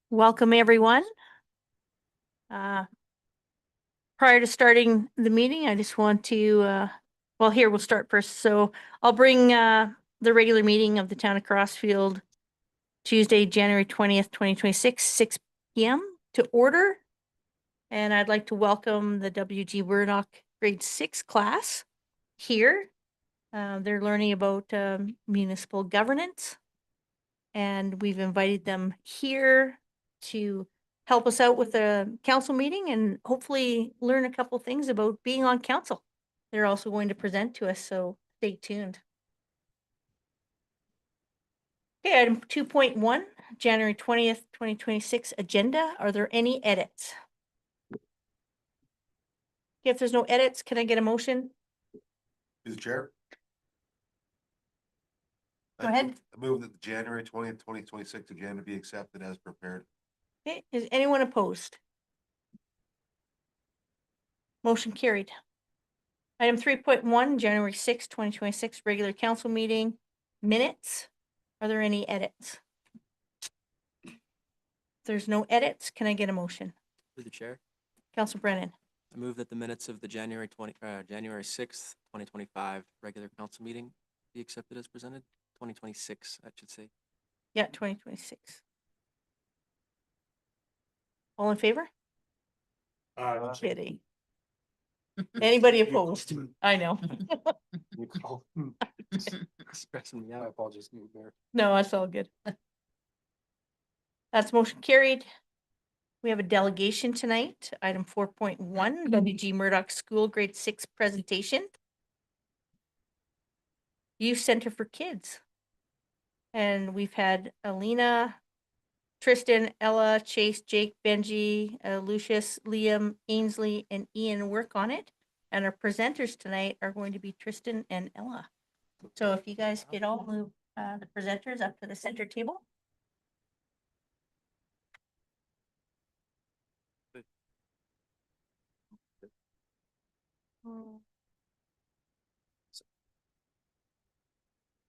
Welcome, everyone. Prior to starting the meeting, I just want to, well, here we'll start first. So I'll bring the regular meeting of the Town of Crossfield Tuesday, January 20th, 2026, 6 p.m. to order. And I'd like to welcome the W.G. Murdoch grade 6 class here. They're learning about municipal governance. And we've invited them here to help us out with the council meeting and hopefully learn a couple things about being on council. They're also going to present to us, so stay tuned. Okay, item 2.1, January 20th, 2026 agenda. Are there any edits? If there's no edits, can I get a motion? Through the chair. Go ahead. I move that the January 20th, 2026 agenda be accepted as prepared. Okay, is anyone opposed? Motion carried. Item 3.1, January 6th, 2026 regular council meeting minutes. Are there any edits? If there's no edits, can I get a motion? Through the chair, Council Brennan. I move that the minutes of the January 6th, 2025 regular council meeting be accepted as presented. 2026, I should say. Yeah, 2026. All in favor? Kidding. Anybody opposed? I know. Stressing me out. I apologize. No, that's all good. That's motion carried. We have a delegation tonight. Item 4.1, W.G. Murdoch School Grade 6 presentation. Youth Center for Kids. And we've had Alina, Tristan, Ella, Chase, Jake, Benji, Lucius, Liam, Ainsley, and Ian work on it. And our presenters tonight are going to be Tristan and Ella. So if you guys could all move the presenters up to the center table.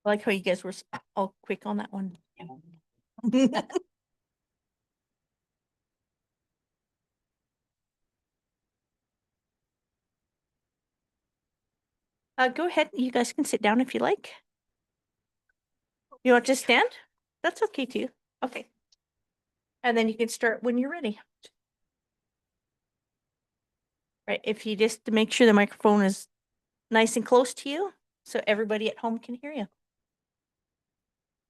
I like how you guys were all quick on that one. Go ahead. You guys can sit down if you like. You want to stand? That's okay too. Okay. And then you can start when you're ready. Right. If you just to make sure the microphone is nice and close to you so everybody at home can hear you.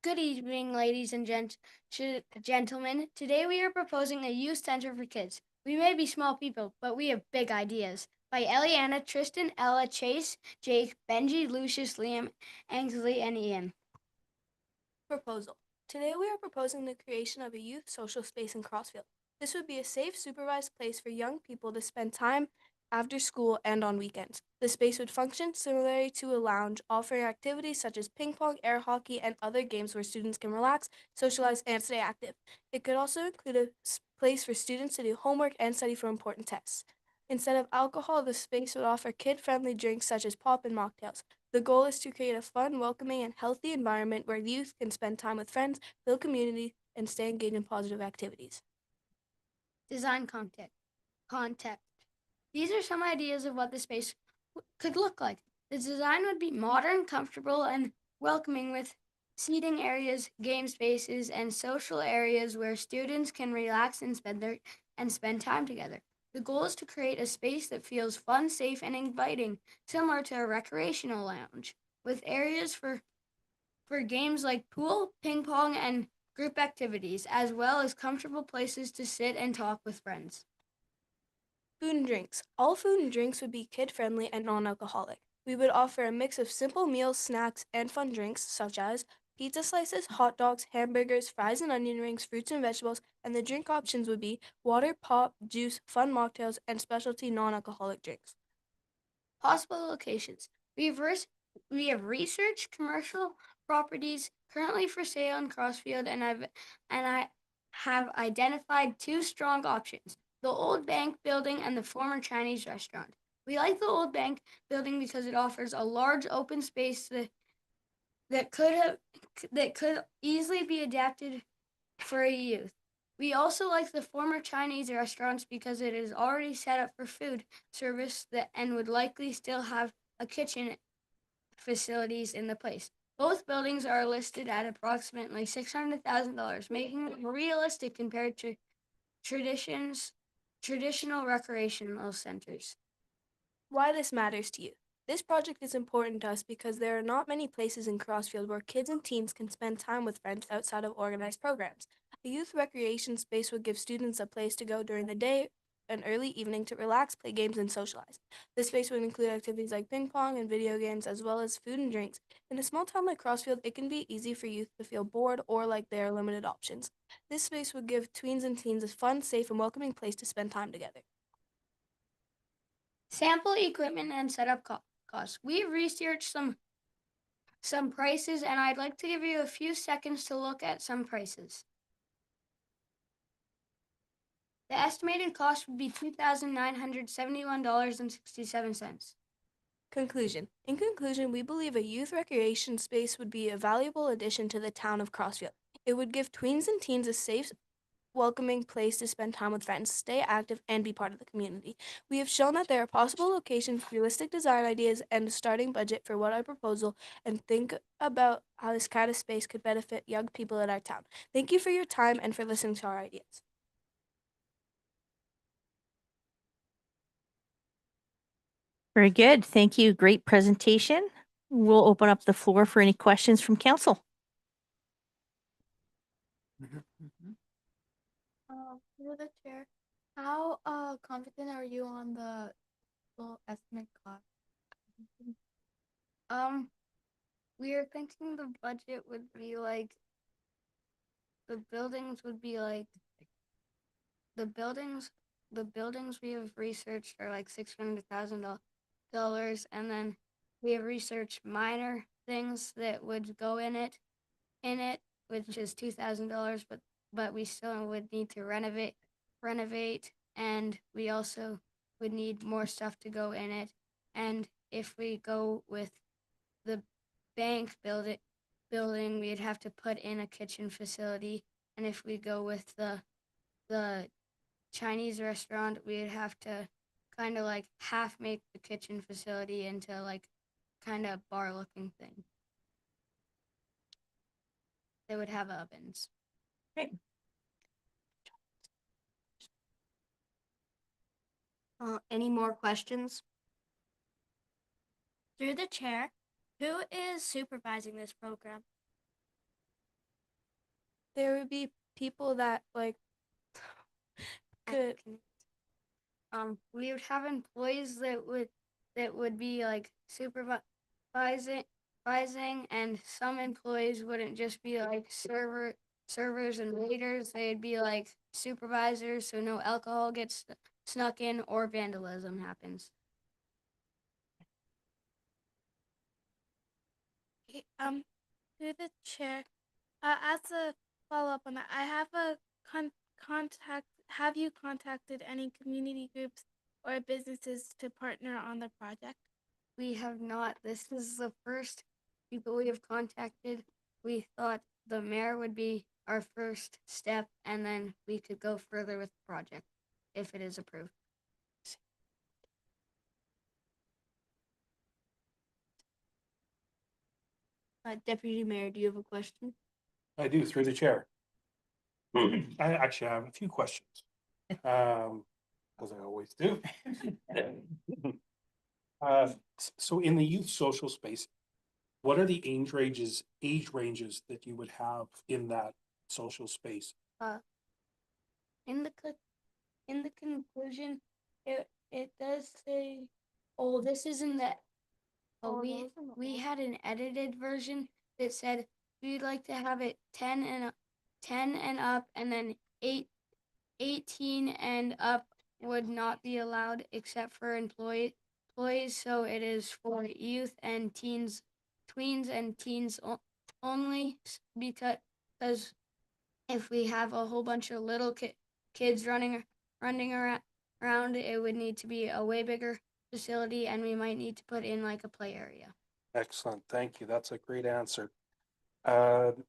Good evening, ladies and gentlemen. Today we are proposing a youth center for kids. We may be small people, but we have big ideas. By Eliana, Tristan, Ella, Chase, Jake, Benji, Lucius, Liam, Ainsley, and Ian. Proposal. Today we are proposing the creation of a youth social space in Crossfield. This would be a safe, supervised place for young people to spend time after school and on weekends. The space would function similarly to a lounge, offering activities such as ping pong, air hockey, and other games where students can relax, socialize, and stay active. It could also include a place for students to do homework and study for important tests. Instead of alcohol, the space would offer kid-friendly drinks such as pop and mocktails. The goal is to create a fun, welcoming, and healthy environment where youth can spend time with friends, build community, and stay engaged in positive activities. Design concept. These are some ideas of what the space could look like. The design would be modern, comfortable, and welcoming with seating areas, game spaces, and social areas where students can relax and spend time together. The goal is to create a space that feels fun, safe, and inviting, similar to a recreational lounge, with areas for games like pool, ping pong, and group activities, as well as comfortable places to sit and talk with friends. Food and drinks. All food and drinks would be kid-friendly and non-alcoholic. We would offer a mix of simple meals, snacks, and fun drinks such as pizza slices, hot dogs, hamburgers, fries and onion rings, fruits and vegetables, and the drink options would be water, pop, juice, fun mocktails, and specialty non-alcoholic drinks. Possible locations. We have researched commercial properties currently for sale in Crossfield, and I have identified two strong options: the old bank building and the former Chinese restaurant. We like the old bank building because it offers a large open space that could easily be adapted for a youth. We also like the former Chinese restaurants because it is already set up for food service and would likely still have a kitchen facilities in the place. Both buildings are listed at approximately $600,000, making it realistic compared to traditional recreational centers. Why this matters to you. This project is important to us because there are not many places in Crossfield where kids and teens can spend time with friends outside of organized programs. A youth recreation space would give students a place to go during the day and early evening to relax, play games, and socialize. This space would include activities like ping pong and video games, as well as food and drinks. In a small town like Crossfield, it can be easy for youth to feel bored or like there are limited options. This space would give tweens and teens a fun, safe, and welcoming place to spend time together. Sample equipment and setup costs. We've researched some prices, and I'd like to give you a few seconds to look at some prices. The estimated cost would be $2,971.67. Conclusion. In conclusion, we believe a youth recreation space would be a valuable addition to the town of Crossfield. It would give tweens and teens a safe, welcoming place to spend time with friends, stay active, and be part of the community. We have shown that there are possible locations, realistic design ideas, and a starting budget for what our proposal, and think about how this kind of space could benefit young people in our town. Thank you for your time and for listening to our ideas. Very good. Thank you. Great presentation. We'll open up the floor for any questions from council. Through the chair, how confident are you on the full estimate cost? We are thinking the budget would be like the buildings we have researched are like $600,000, and then we have researched minor things that would go in it, which is $2,000, but we still would need to renovate, and we also would need more stuff to go in it. And if we go with the bank building, we'd have to put in a kitchen facility, and if we go with the Chinese restaurant, we'd have to kind of like half make the kitchen facility into like kind of bar looking thing. They would have ovens. Great. Any more questions? Through the chair, who is supervising this program? There would be people that could. We would have employees that would be like supervising, and some employees wouldn't just be like servers and waiters. They'd be like supervisors, so no alcohol gets snuck in or vandalism happens. Through the chair, as a follow-up on that, I have a contact. Have you contacted any community groups or businesses to partner on the project? We have not. This is the first people we have contacted. We thought the mayor would be our first step, and then we could go further with the project if it is approved. Deputy Mayor, do you have a question? I do, through the chair. I actually have a few questions. As I always do. So in the youth social space, what are the age ranges that you would have in that social space? In the conclusion, it does say, oh, this isn't that. Oh, we had an edited version that said we'd like to have it 10 and up, and then 18 and up would not be allowed except for employees. So it is for youth and teens, tweens and teens only, because if we have a whole bunch of little kids running around, it would need to be a way bigger facility, and we might need to put in like a play area. Excellent, thank you. That's a great answer. And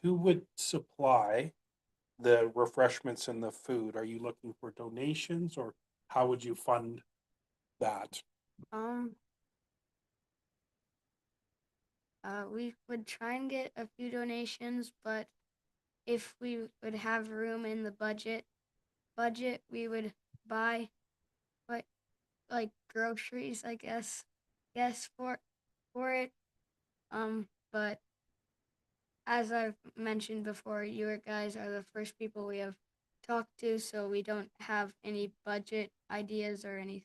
who would supply the refreshments and the food? Are you looking for donations or how would you fund that? We would try and get a few donations, but if we would have room in the budget, we would buy like groceries, I guess, for it. But as I've mentioned before, you guys are the first people we have talked to, so we don't have any budget ideas or anything.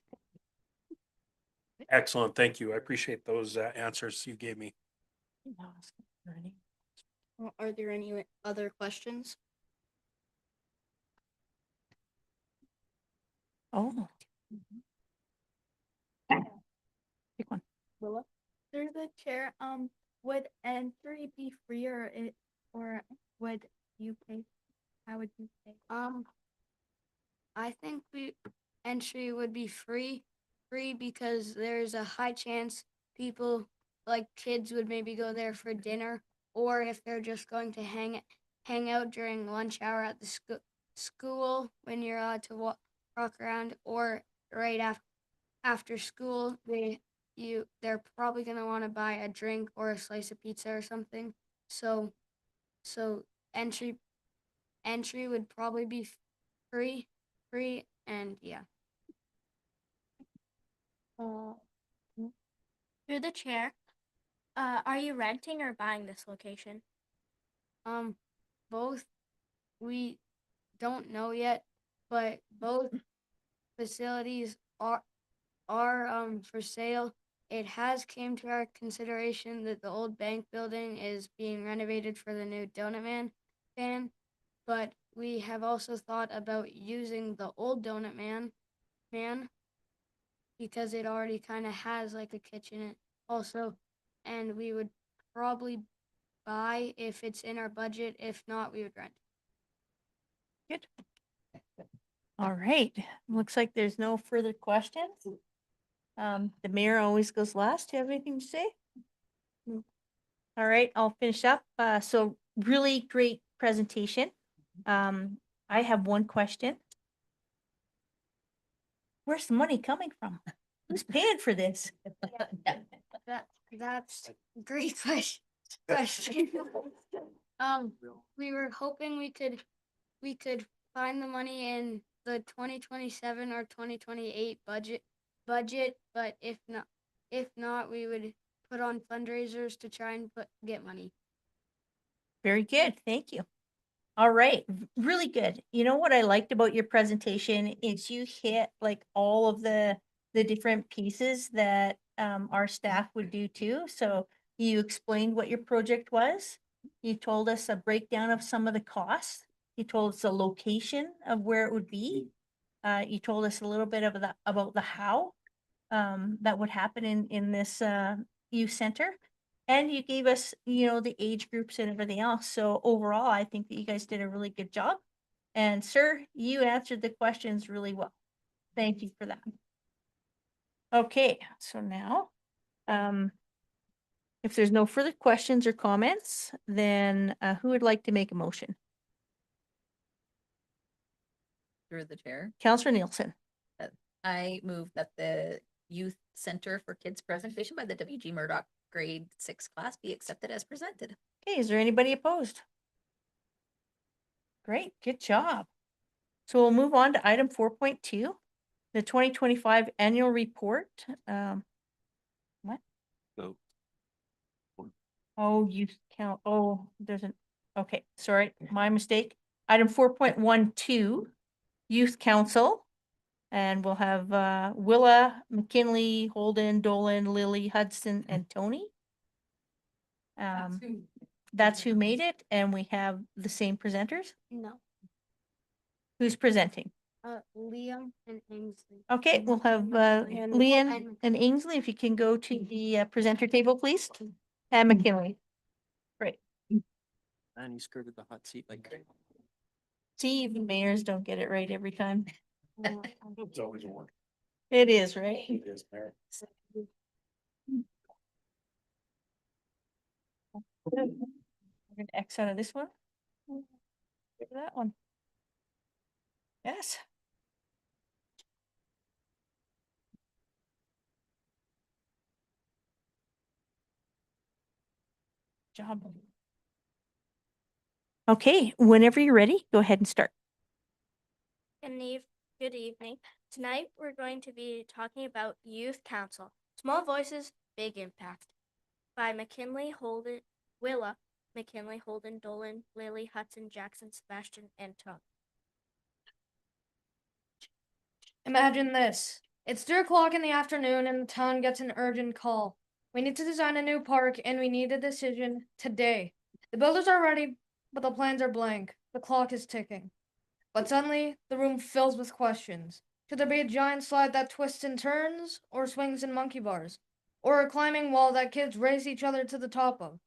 Excellent, thank you. I appreciate those answers you gave me. Are there any other questions? Oh. Pick one. Willa? Through the chair, would entry be free or would you pay? How would you pay? I think entry would be free because there's a high chance people like kids would maybe go there for dinner, or if they're just going to hang out during lunch hour at the school when you're allowed to walk around, or right after school they're probably gonna want to buy a drink or a slice of pizza or something. So entry would probably be free, and yeah. Through the chair, are you renting or buying this location? Both. We don't know yet, but both facilities are for sale. It has came to our consideration that the old bank building is being renovated for the new Donut Man fan, but we have also thought about using the old Donut Man because it already kind of has like a kitchen also, and we would probably buy if it's in our budget. If not, we would rent. Good. All right, looks like there's no further questions. The mayor always goes last. Do you have anything to say? All right, I'll finish up. So really great presentation. I have one question. Where's the money coming from? Who's paying for this? That's a great question. We were hoping we could find the money in the 2027 or 2028 budget, but if not, we would put on fundraisers to try and get money. Very good, thank you. All right, really good. You know what I liked about your presentation is you hit like all of the different pieces that our staff would do too. So you explained what your project was. You told us a breakdown of some of the costs. You told us the location of where it would be. You told us a little bit of about the how that would happen in this youth center. And you gave us, you know, the age groups and everything else. So overall, I think that you guys did a really good job. And sir, you answered the questions really well. Thank you for that. Okay, so now, if there's no further questions or comments, then who would like to make a motion? Through the chair, Councillor Nielsen. I move that the Youth Center for Kids presentation by the W.G. Murdoch grade 6 class be accepted as presented. Okay, is there anybody opposed? Great, good job. So we'll move on to item 4.2, the 2025 annual report. What? So, Oh, youth count. Oh, okay, sorry, my mistake. Item 4.12, youth council. And we'll have Willa, McKinley, Holden, Dolan, Lily, Hudson, and Tony. That's who made it, and we have the same presenters. No. Who's presenting? Liam and Ainsley. Okay, we'll have Leanne and Ainsley, if you can go to the presenter table, please. And McKinley. Great. And you skirted the hot seat like crazy. See, even mayors don't get it right every time. it's always a work. It is, right? It is, Mayor. We're gonna X out of this one. Get rid of that one. Yes. Job. Okay, whenever you're ready, go ahead and start. Good evening. Tonight we're going to be talking about Youth Council. Small Voices, Big Impact by McKinley Holden, Willa, McKinley Holden, Dolan, Lily, Hudson, Jackson, Sebastian, and Tom. Imagine this. It's 3 o'clock in the afternoon and the town gets an urgent call. We need to design a new park and we need a decision today. The builders are ready, but the plans are blank. The clock is ticking. But suddenly, the room fills with questions. Should there be a giant slide that twists and turns, or swings and monkey bars? Or a climbing wall that kids race each other to the top of?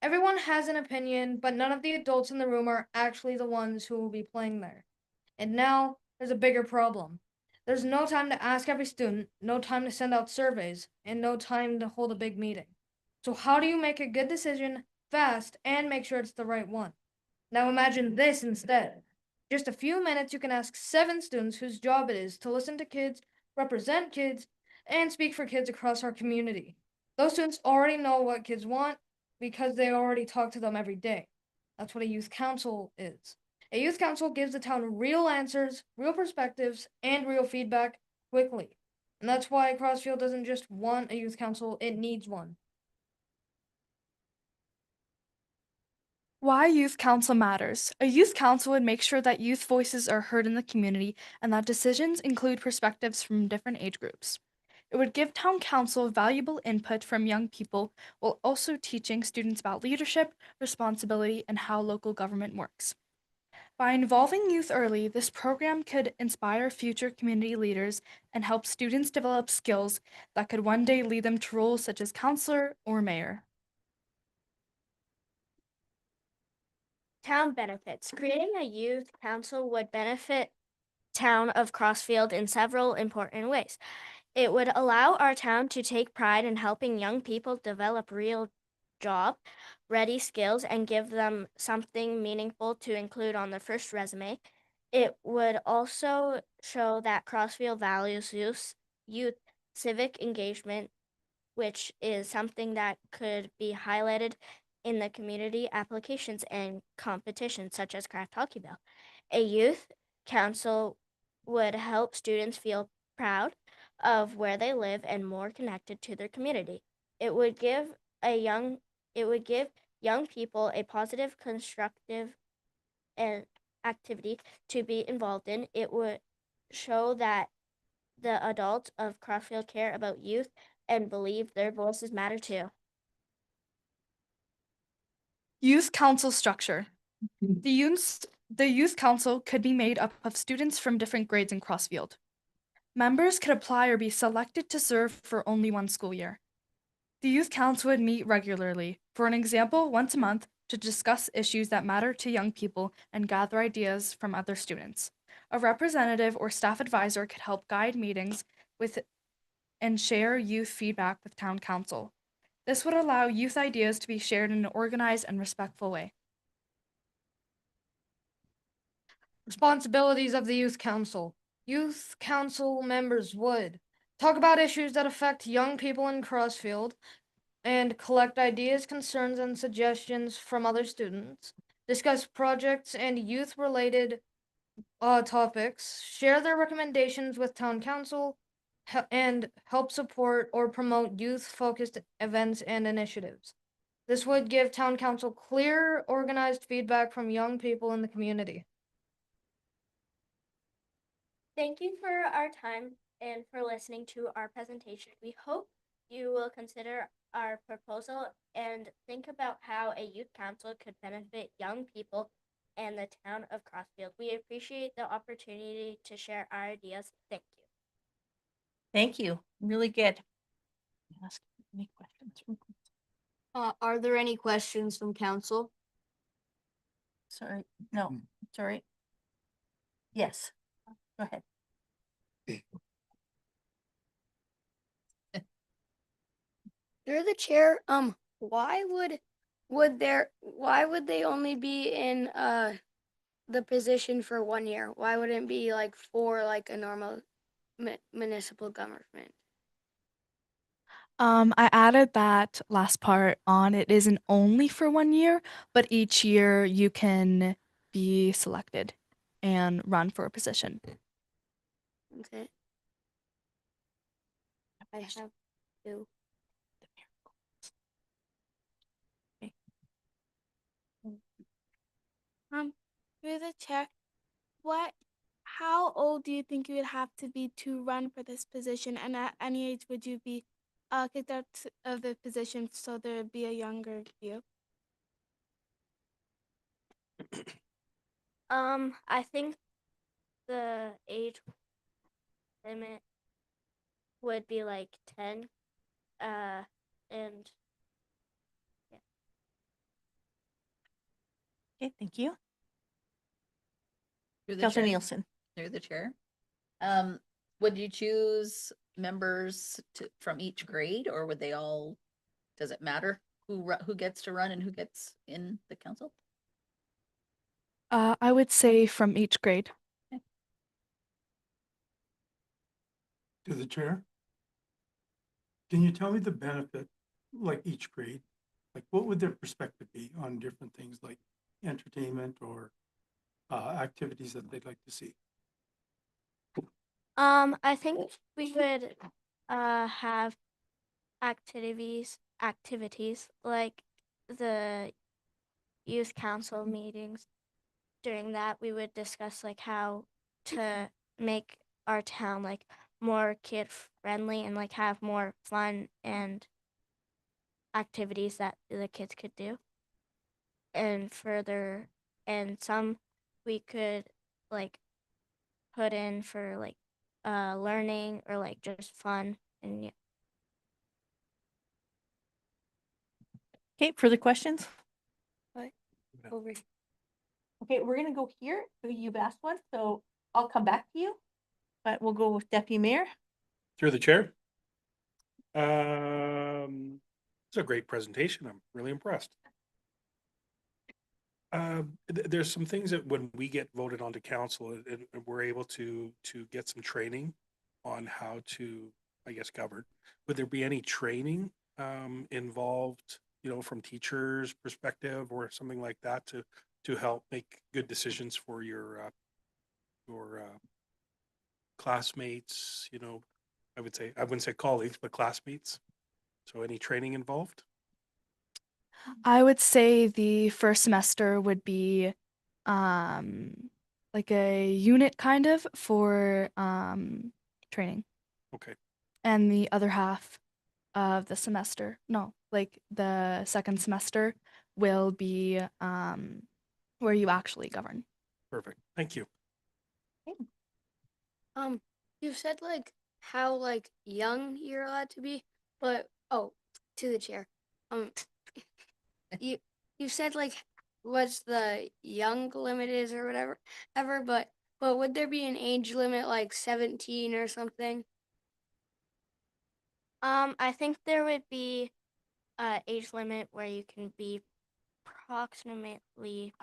Everyone has an opinion, but none of the adults in the room are actually the ones who will be playing there. And now, there's a bigger problem. There's no time to ask every student, no time to send out surveys, and no time to hold a big meeting. So how do you make a good decision fast and make sure it's the right one? Now imagine this instead. Just a few minutes you can ask 7 students whose job it is to listen to kids, represent kids, and speak for kids across our community. Those students already know what kids want because they already talk to them every day. That's what a youth council is. A youth council gives the town real answers, real perspectives, and real feedback quickly. And that's why Crossfield doesn't just want a youth council, it needs one. Why youth council matters. A youth council would make sure that youth voices are heard in the community and that decisions include perspectives from different age groups. It would give town council valuable input from young people while also teaching students about leadership, responsibility, and how local government works. By involving youth early, this program could inspire future community leaders and help students develop skills that could one day lead them to roles such as counselor or mayor. Town benefits. Creating a youth council would benefit town of Crossfield in several important ways. It would allow our town to take pride in helping young people develop real job ready skills and give them something meaningful to include on their first resume. It would also show that Crossfield values youth civic engagement, which is something that could be highlighted in the community applications and competitions such as Craft Hockey Bell. A youth council would help students feel proud of where they live and more connected to their community. It would give young people a positive, constructive activity to be involved in. It would show that the adults of Crossfield care about youth and believe their voices matter too. Youth council structure. The youth council could be made up of students from different grades in Crossfield. Members could apply or be selected to serve for only one school year. The youth council would meet regularly, for an example, once a month, to discuss issues that matter to young people and gather ideas from other students. A representative or staff advisor could help guide meetings and share youth feedback with town council. This would allow youth ideas to be shared in an organized and respectful way. Responsibilities of the youth council. Youth council members would talk about issues that affect young people in Crossfield and collect ideas, concerns, and suggestions from other students, discuss projects and youth-related topics, share their recommendations with town council, and help support or promote youth-focused events and initiatives. This would give town council clear, organized feedback from young people in the community. Thank you for our time and for listening to our presentation. We hope you will consider our proposal and think about how a youth council could benefit young people and the town of Crossfield. We appreciate the opportunity to share our ideas. Thank you. Thank you. Really good. Ask any questions from Are there any questions from council? Sorry, no, sorry. Yes, go ahead. You're the chair. Why would why would they only be in the position for 1 year? Why wouldn't it be like for like a normal municipal government? I added that last part on. It isn't only for 1 year, but each year you can be selected and run for a position. Okay. I have two. Through the chair, how old do you think you would have to be to run for this position? And at any age would you be kicked out of the position so there would be a younger you? I think the age limit would be like 10. And Okay, thank you. Through the Counselor chair. Nielsen. Through the chair. Would you choose members from each grade, or would they all, does it matter who gets to run and who gets in the council? I would say from each grade. To the chair. Can you tell me the benefit, like each grade? Like what would their perspective be on different things like entertainment or activities that they'd like to see? I think we would have activities like the youth council meetings. During that, we would discuss like how to make our town like more kid friendly and like have more fun and activities that the kids could do. And further, and some we could like put in for like learning or like just fun. And yeah. Okay, further questions? Over. Okay, we're gonna go here. So you've asked one, so I'll come back to you. But we'll go with Deputy Mayor. Through the chair. It's a great presentation. I'm really impressed. There's some things that when we get voted onto council and we're able to get some training on how to, I guess, govern. Would there be any training involved, from teachers' perspective or something like that to help make good decisions for your classmates? I wouldn't say colleagues, but classmates. So any training involved? I would say the first semester would be like a unit kind of for training. Okay. And the other half of the semester, no, like the second semester will be where you actually govern. Perfect. Thank you. You said like how like young you're allowed to be, but to the chair. You said like what's the young limit is or whatever but would there be an age limit like 17 or something? I think there would be a age limit where you can be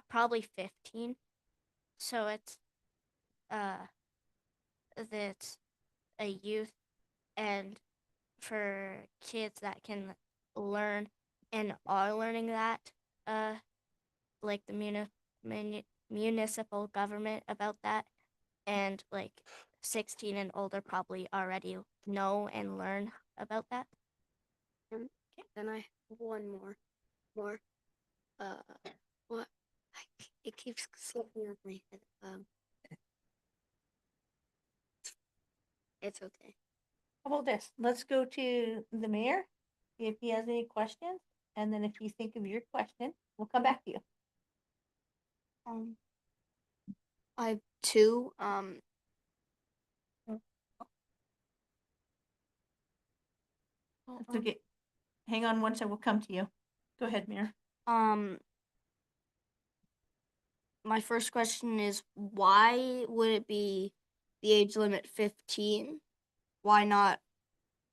probably 15. So it's that's a youth, and for kids that can learn and are learning that like the municipal government about that, and like 16 and older probably already know and learn about that. Okay, then I have one more. What? It keeps slipping out my head. It's okay. How about this? Let's go to the mayor, see if he has any questions, and then if you think of your question, we'll come back to you. I have two. That's okay. Hang on one second, we'll come to you. Go ahead, Mayor. My first question is why would it be the age limit 15? Why not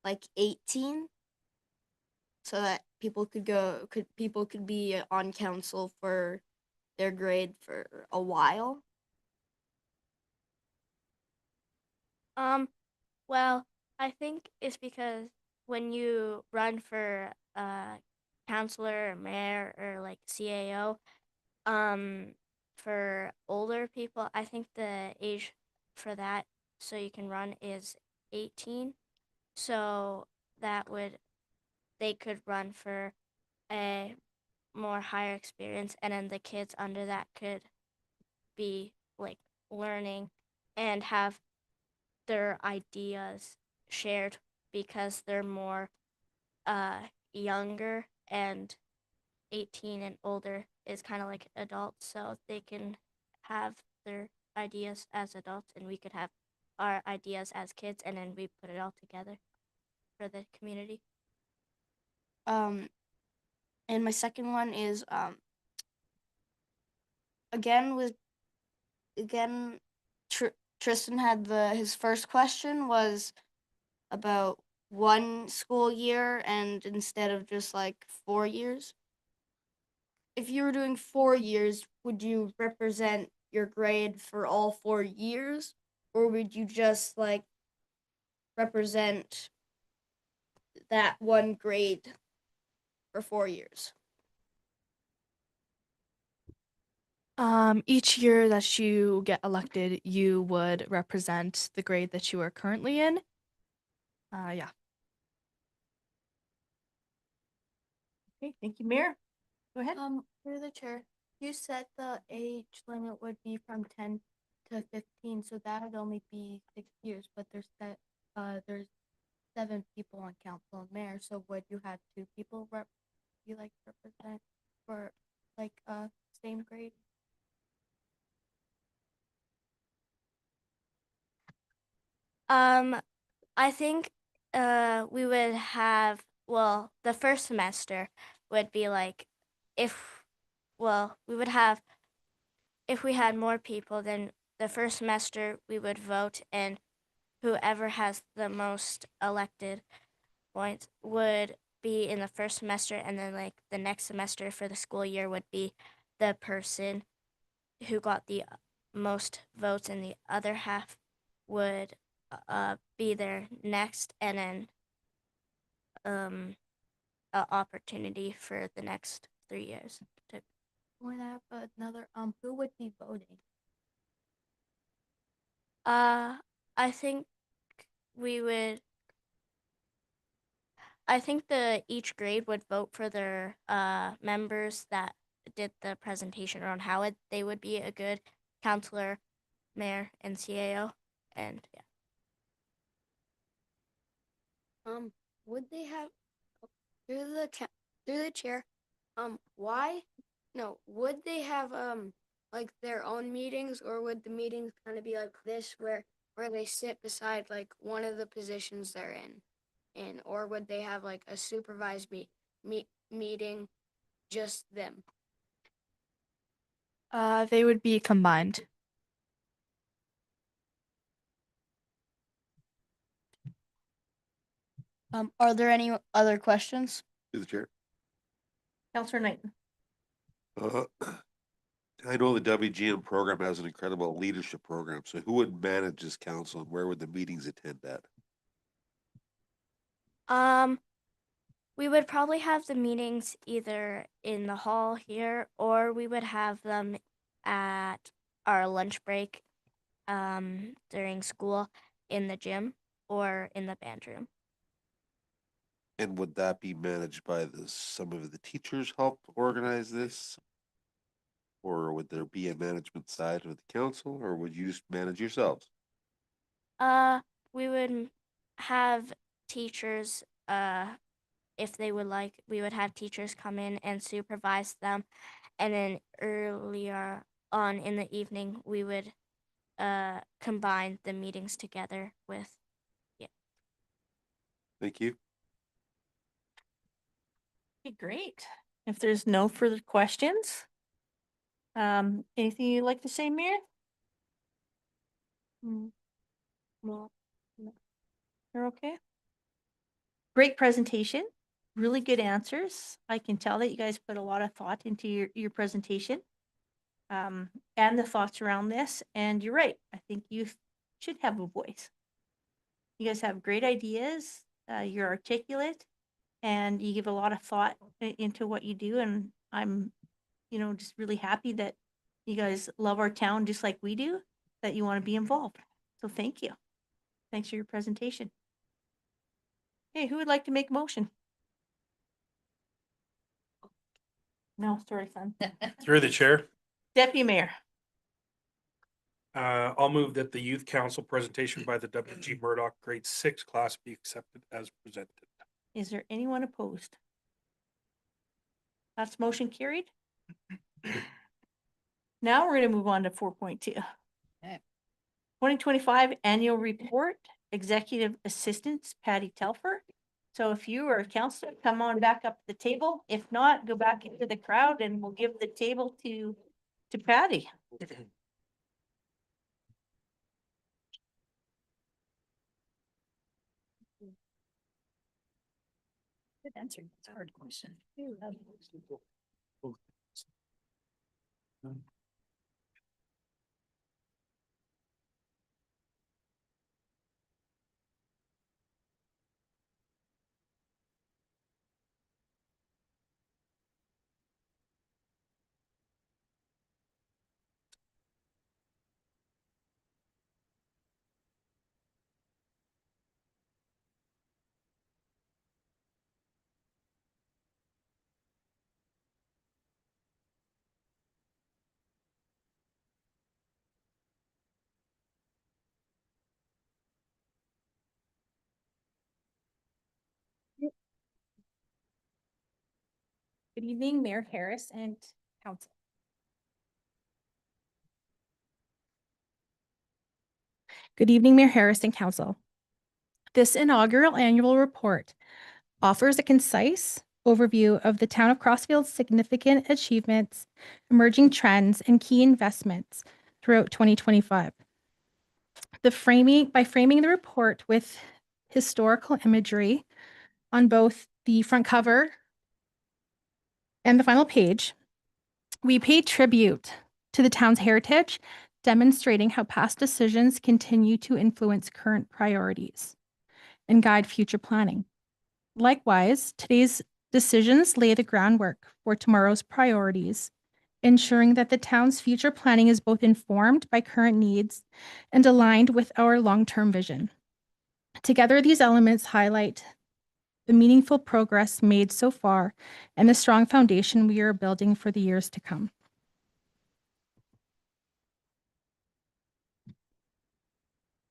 like 18? So that people could be on council for their grade for a while? Well, I think it's because when you run for counselor or mayor or like CAO, for older people, I think the age for that so you can run is 18. So that would they could run for a more higher experience, and then the kids under that could be like learning and have their ideas shared because they're more younger, and 18 and older is kind of like adults, so they can have their ideas as adults and we could have our ideas as kids, and then we put it all together for the community. And my second one is again Tristan had his first question was about 1 school year and instead of just like 4 years. If you were doing 4 years, would you represent your grade for all 4 years, or would you just like represent that one grade for 4 years? Each year that you get elected, you would represent the grade that you are currently in. Yeah. Okay, thank you, Mayor. Go ahead. Through the chair, you said the age limit would be from 10 to 15, so that would only be 6 years, but there's 7 people on council and mayor, so would you have 2 people represent for like same grade? I think we would have, well, the first semester would be like if we would have, if we had more people, then the first semester we would vote, and whoever has the most elected points would be in the first semester, and then like the next semester for the school year would be the person who got the most votes, and the other half would be there next, and then a opportunity for the next 3 years. Would have another who would be voting? I think we would. I think each grade would vote for their members that did the presentation on how they would be a good counselor, mayor, and CAO, and yeah. Would they have through the chair? Why? No, would they have like their own meetings, or would the meetings kind of be like this, where they sit beside like one of the positions they're in, or would they have like a supervised meeting, just them? They would be combined. Are there any other questions? Through the chair. Counselor Knighton. I know the WGM program has an incredible leadership program, so who would manage this council and where would the meetings attend at? We would probably have the meetings either in the hall here, or we would have them at our lunch break during school in the gym or in the band room. And would that be managed by some of the teachers help organize this? Or would there be a management side of the council, or would you just manage yourselves? We would have teachers, if they would like, we would have teachers come in and supervise them. And then earlier on in the evening, we would combine the meetings together with, yeah. Thank you. Okay, great. If there's no further questions, anything you'd like to say, Mayor? Well, You're okay? Great presentation. really good answers. I can tell that you guys put a lot of thought into your presentation. And the thoughts around this. And you're right. I think youth should have a voice. You guys have great ideas. You're articulate and you give a lot of thought into what you do. And I'm, just really happy that you guys love our town just like we do, that you want to be involved. So thank you. Thanks for your presentation. Hey, who would like to make a motion? No, sorry, son. Through the chair, Deputy Mayor. I'll move that the youth council presentation by the W.G. Murdoch grade 6 class be accepted as presented. Is there anyone opposed? That's motion carried. Now we're going to move on to 4.2. Okay. 2025 annual report, executive assistants, Patty Telfer. So if you are a counselor, come on back up to the table. If not, go back into the crowd and we'll give the table to Patty. Good answer. It's a hard question. Good evening, Mayor Harris and Council. Good evening, Mayor Harris and Council. This inaugural annual report offers a concise overview of the town of Crossfield's significant achievements, emerging trends, and key investments throughout 2025. By framing the report with historical imagery on both the front cover and the final page, we pay tribute to the town's heritage, demonstrating how past decisions continue to influence current priorities and guide future planning. Likewise, today's decisions lay the groundwork for tomorrow's priorities, ensuring that the town's future planning is both informed by current needs and aligned with our long-term vision. Together, these elements highlight the meaningful progress made so far and the strong foundation we are building for the years to come.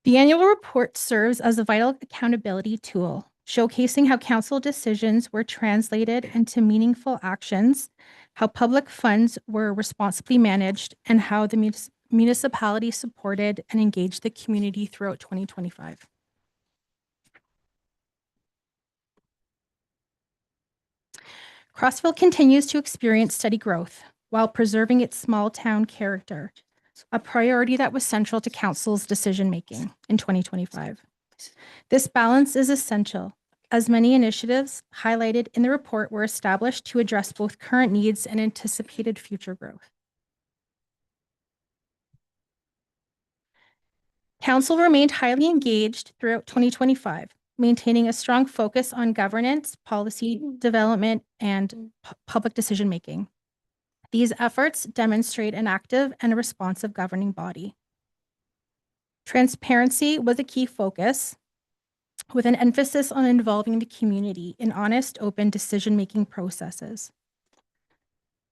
The annual report serves as a vital accountability tool, showcasing how council decisions were translated into meaningful actions, how public funds were responsibly managed, and how the municipality supported and engaged the community throughout 2025. Crossfield continues to experience steady growth while preserving its small town character, a priority that was central to council's decision-making in 2025. This balance is essential, as many initiatives highlighted in the report were established to address both current needs and anticipated future growth. Council remained highly engaged throughout 2025, maintaining a strong focus on governance, policy development, and public decision-making. These efforts demonstrate an active and a responsive governing body. Transparency was a key focus, with an emphasis on involving the community in honest, open decision-making processes.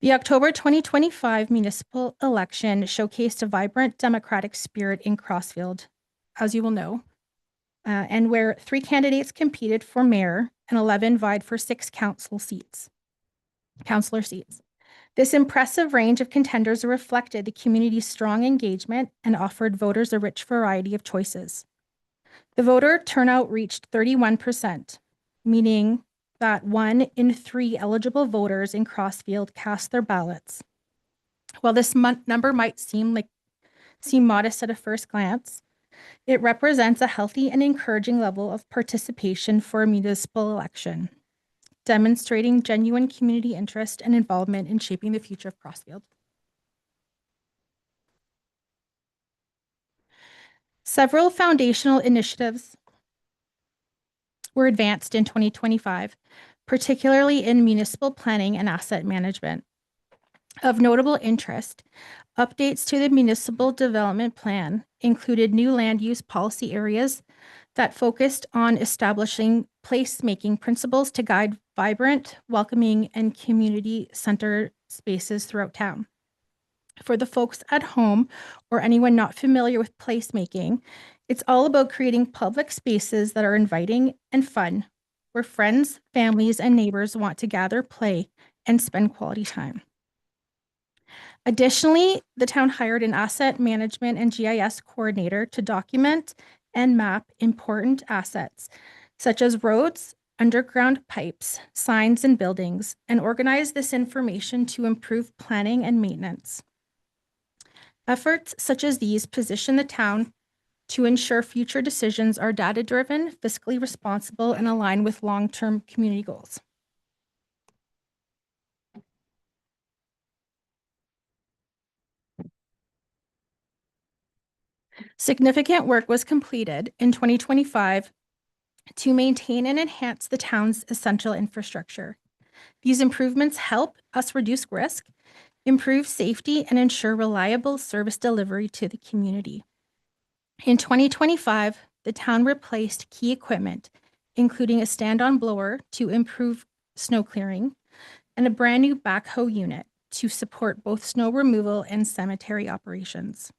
The October 2025 municipal election showcased a vibrant democratic spirit in Crossfield, as you will know, and where 3 candidates competed for mayor and 11 vied for 6 councilor seats. This impressive range of contenders reflected the community's strong engagement and offered voters a rich variety of choices. The voter turnout reached 31%, meaning that 1 in 3 eligible voters in Crossfield cast their ballots. While this number might seem modest at a first glance, it represents a healthy and encouraging level of participation for a municipal election. demonstrating genuine community interest and involvement in shaping the future of Crossfield. Several foundational initiatives were advanced in 2025, particularly in municipal planning and asset management. Of notable interest, updates to the municipal development plan included new land use policy areas that focused on establishing placemaking principles to guide vibrant, welcoming, and community-centered spaces throughout town. For the folks at home or anyone not familiar with placemaking, it's all about creating public spaces that are inviting and fun, where friends, families, and neighbors want to gather, play, and spend quality time. Additionally, the town hired an asset management and GIS coordinator to document and map important assets, such as roads, underground pipes, signs, and buildings, and organize this information to improve planning and maintenance. Efforts such as these position the town to ensure future decisions are data-driven, fiscally responsible, and align with long-term community goals. Significant work was completed in 2025 to maintain and enhance the town's essential infrastructure. These improvements help us reduce risk, improve safety, and ensure reliable service delivery to the community. In 2025, the town replaced key equipment, including a stand-on blower to improve snow clearing and a brand new backhoe unit to support both snow removal and cemetery operations.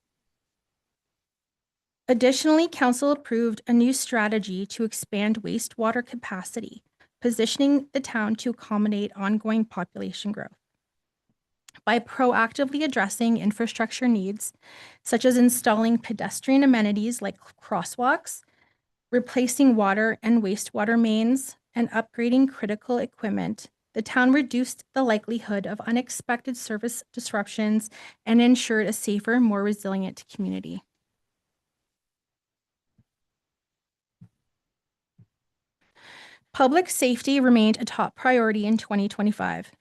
Additionally, council approved a new strategy to expand wastewater capacity, positioning the town to accommodate ongoing population growth. By proactively addressing infrastructure needs, such as installing pedestrian amenities like crosswalks, replacing water and wastewater mains, and upgrading critical equipment, the town reduced the likelihood of unexpected service disruptions and ensured a safer, more resilient community. Public safety remained a top priority in 2025.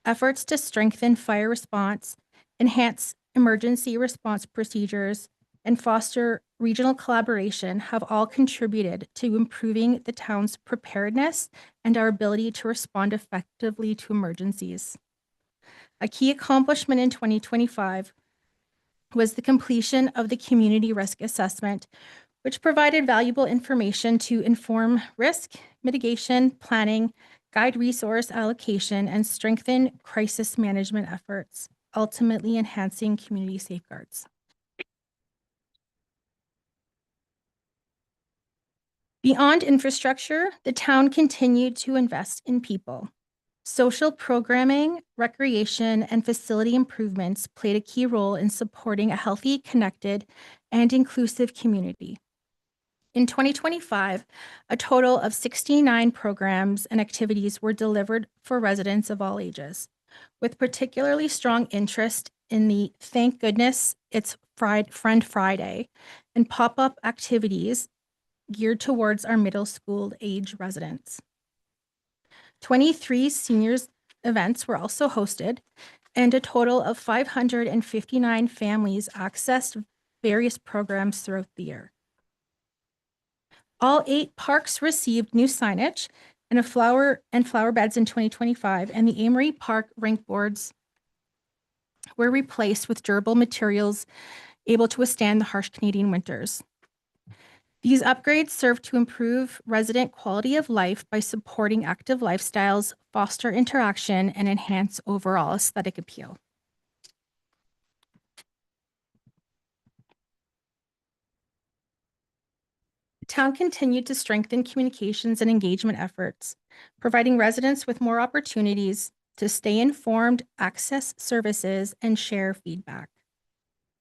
Efforts to strengthen fire response, enhance emergency response procedures, and foster regional collaboration have all contributed to improving the town's preparedness and our ability to respond effectively to emergencies. A key accomplishment in 2025 was the completion of the community risk assessment, which provided valuable information to inform risk mitigation, planning, guide resource allocation, and strengthen crisis management efforts, ultimately enhancing community safeguards. Beyond infrastructure, the town continued to invest in people. Social programming, recreation, and facility improvements played a key role in supporting a healthy, connected, and inclusive community. In 2025, a total of 69 programs and activities were delivered for residents of all ages, with particularly strong interest in the Thank Goodness It's Friend Friday and pop-up activities geared towards our middle school age residents. 23 seniors events were also hosted, and a total of 559 families accessed various programs throughout the year. All 8 parks received new signage and flower beds in 2025, and the Amory Park rink boards were replaced with durable materials able to withstand the harsh Canadian winters. These upgrades serve to improve resident quality of life by supporting active lifestyles, foster interaction, and enhance overall aesthetic appeal. The town continued to strengthen communications and engagement efforts, providing residents with more opportunities to stay informed, access services, and share feedback.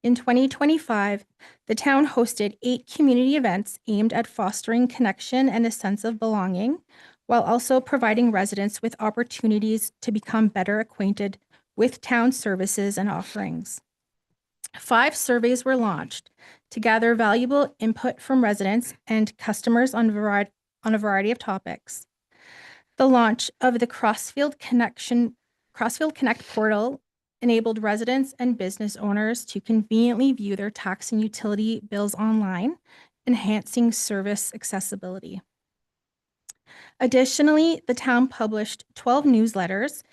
In 2025, the town hosted 8 community events aimed at fostering connection and a sense of belonging, while also providing residents with opportunities to become better acquainted with town services and offerings. 5 surveys were launched to gather valuable input from residents and customers on a variety of topics. The launch of the Crossfield Connect portal enabled residents and business owners to conveniently view their tax and utility bills online, enhancing service accessibility. Additionally, the town published 12 newsletters,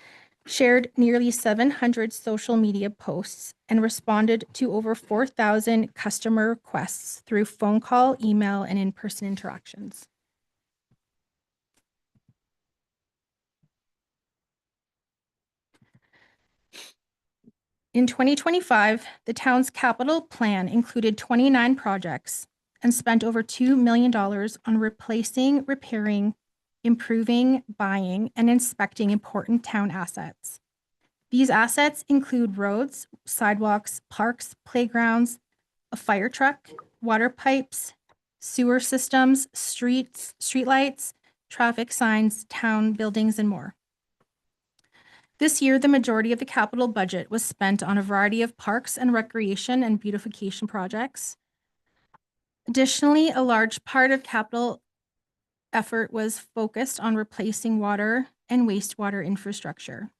shared nearly 700 social media posts, and responded to over 4,000 customer requests through phone call, email, and in-person interactions. In 2025, the town's capital plan included 29 projects and spent over $2 million on replacing, repairing, improving, buying, and inspecting important town assets. These assets include roads, sidewalks, parks, playgrounds, a fire truck, water pipes, sewer systems, streetlights, traffic signs, town buildings, and more. This year, the majority of the capital budget was spent on a variety of parks and recreation and beautification projects. Additionally, a large part of capital effort was focused on replacing water and wastewater infrastructure.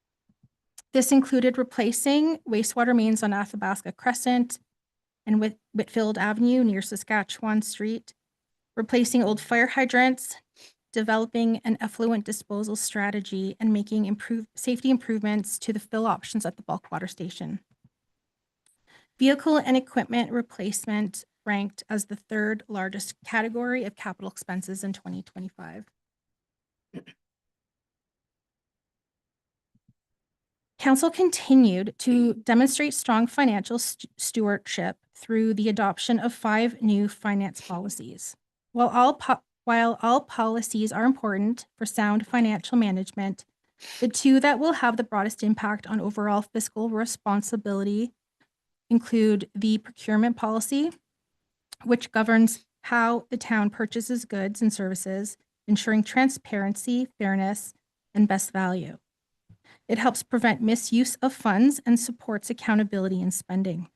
This included replacing wastewater mains on Athabasca Crescent and Whitfield Avenue near Saskatchewan Street, replacing old fire hydrants, developing an effluent disposal strategy, and making safety improvements to the fill options at the bulk water station. Vehicle and equipment replacement ranked as the third largest category of capital expenses in 2025. Council continued to demonstrate strong financial stewardship through the adoption of 5 new finance policies. While all policies are important for sound financial management, the 2 that will have the broadest impact on overall fiscal responsibility include the procurement policy, which governs how the town purchases goods and services, ensuring transparency, fairness, and best value. It helps prevent misuse of funds and supports accountability in spending.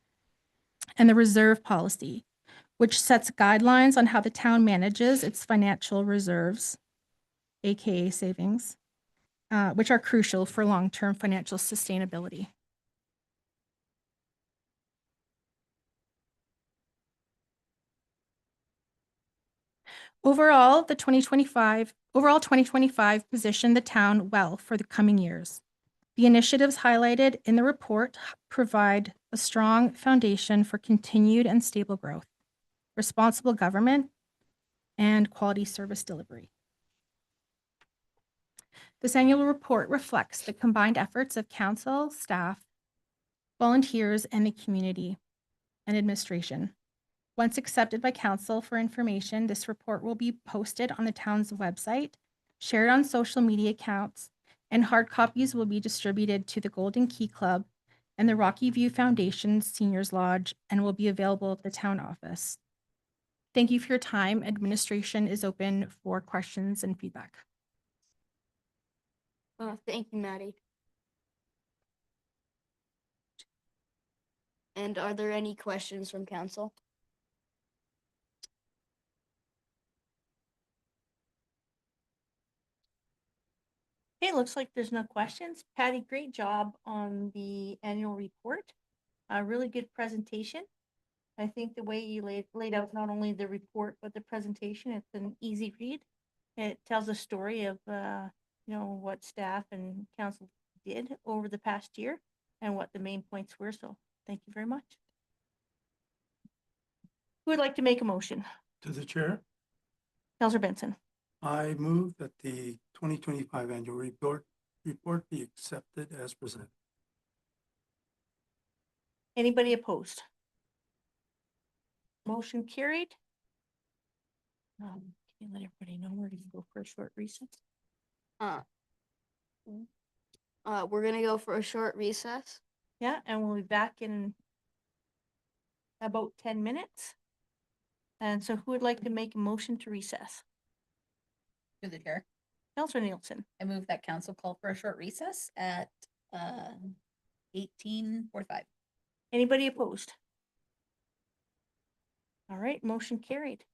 And the reserve policy, which sets guidelines on how the town manages its financial reserves, aka savings, which are crucial for long-term financial sustainability. Overall, 2025 positioned the town well for the coming years. The initiatives highlighted in the report provide a strong foundation for continued and stable growth, responsible government, and quality service delivery. This annual report reflects the combined efforts of council, staff, volunteers, and the community and administration. Once accepted by council for information, this report will be posted on the town's website, shared on social media accounts, and hard copies will be distributed to the Golden Key Club and the Rocky View Foundation Seniors Lodge and will be available at the town office. Thank you for your time. Administration is open for questions and feedback. Thank you, Maddie. And are there any questions from council? Okay, looks like there's no questions. Patty, great job on the annual report. A really good presentation. I think the way you laid out not only the report, but the presentation, it's an easy read. It tells a story of, what staff and council did over the past year and what the main points were. So thank you very much. Who would like to make a motion? To the chair, Councillor Benson. I move that the 2025 annual report be accepted as presented. Anybody opposed? Motion carried. Can you let everybody know we're gonna go for a short recess? We're gonna go for a short recess. Yeah, and we'll be back in about 10 minutes. And so who would like to make a motion to recess? To the chair. Councillor Nielsen. I move that council call for a short recess at 18:45. Anybody opposed? All right, motion carried.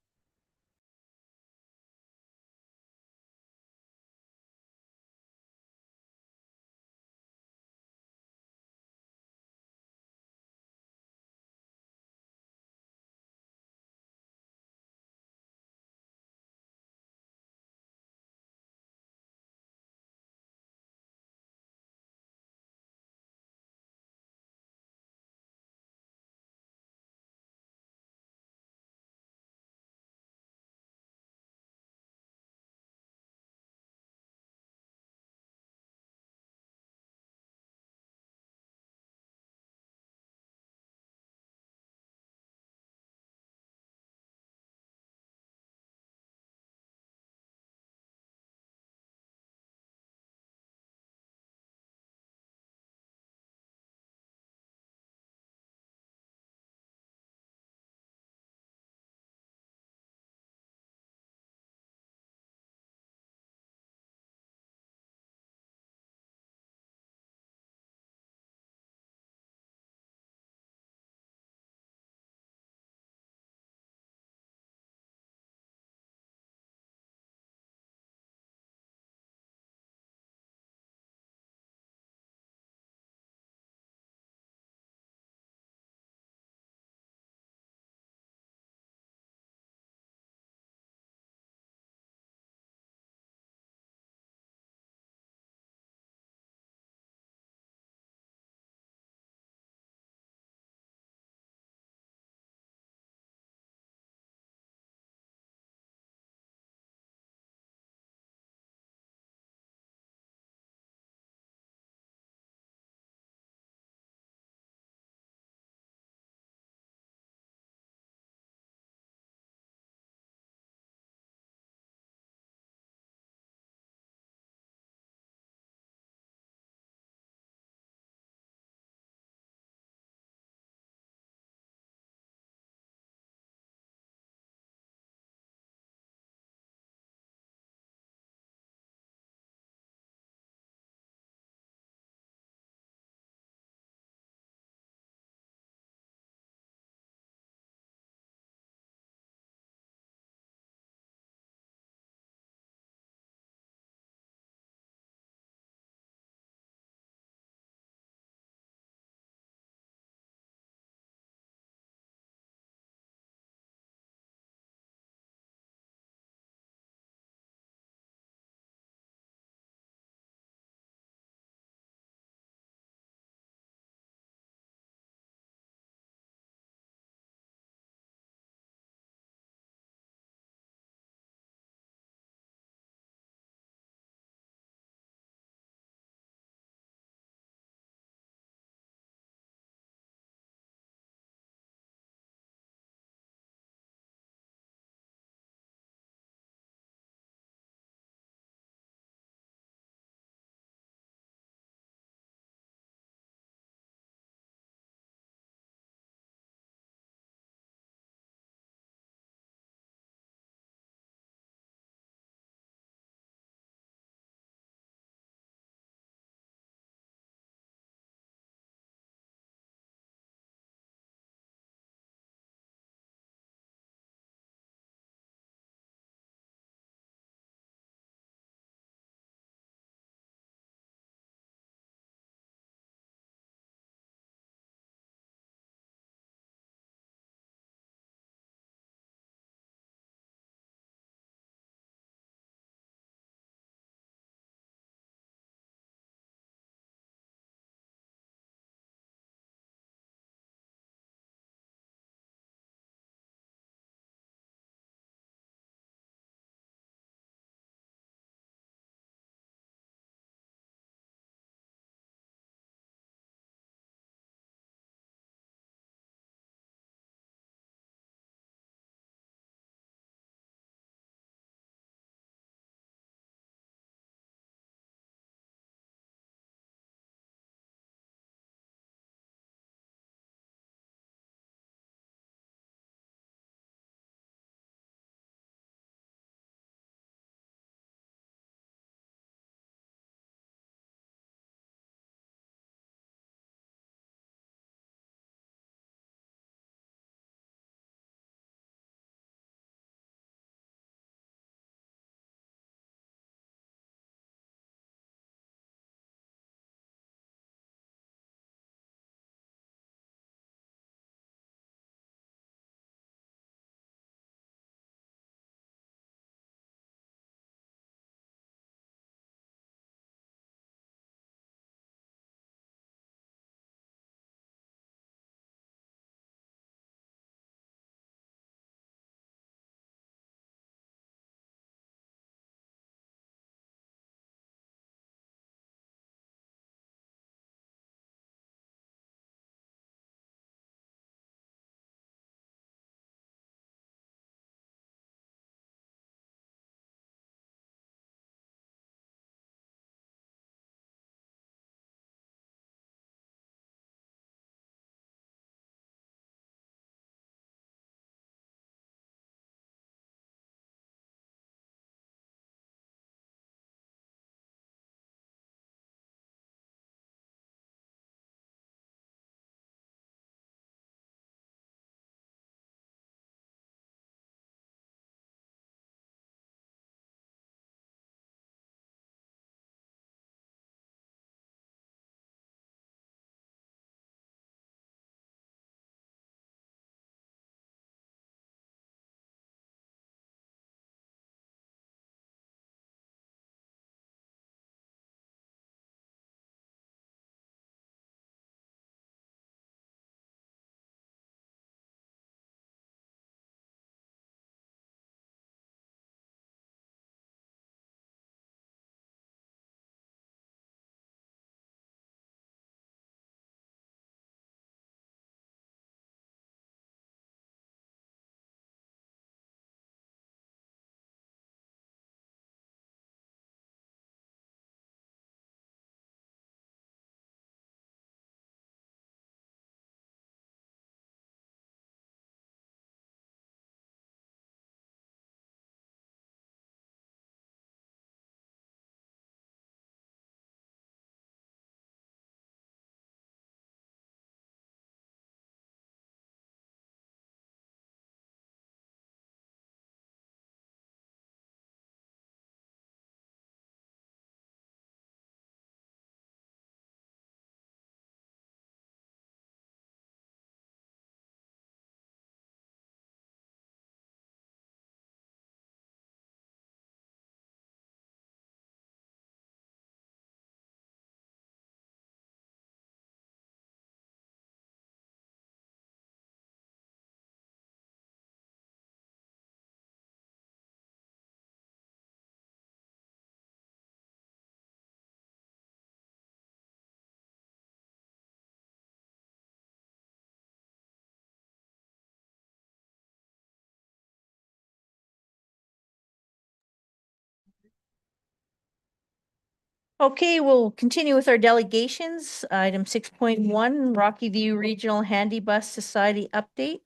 Okay, we'll continue with our delegations. Item 6.1, Rocky View Regional Handy Bus Society update.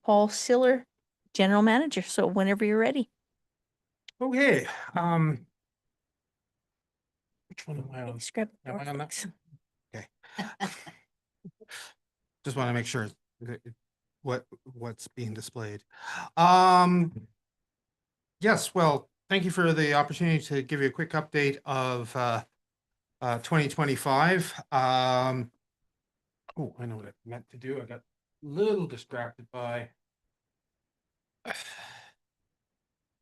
Paul Siller, General Manager. So whenever you're ready. Okay, which one am I on? Just grab the Am door, I on that? thanks. Okay. Just want to make sure that what's being displayed. Yes, well, thank you for the opportunity to give you a quick update of 2025. Oh, I know what I meant to do. I got a little distracted by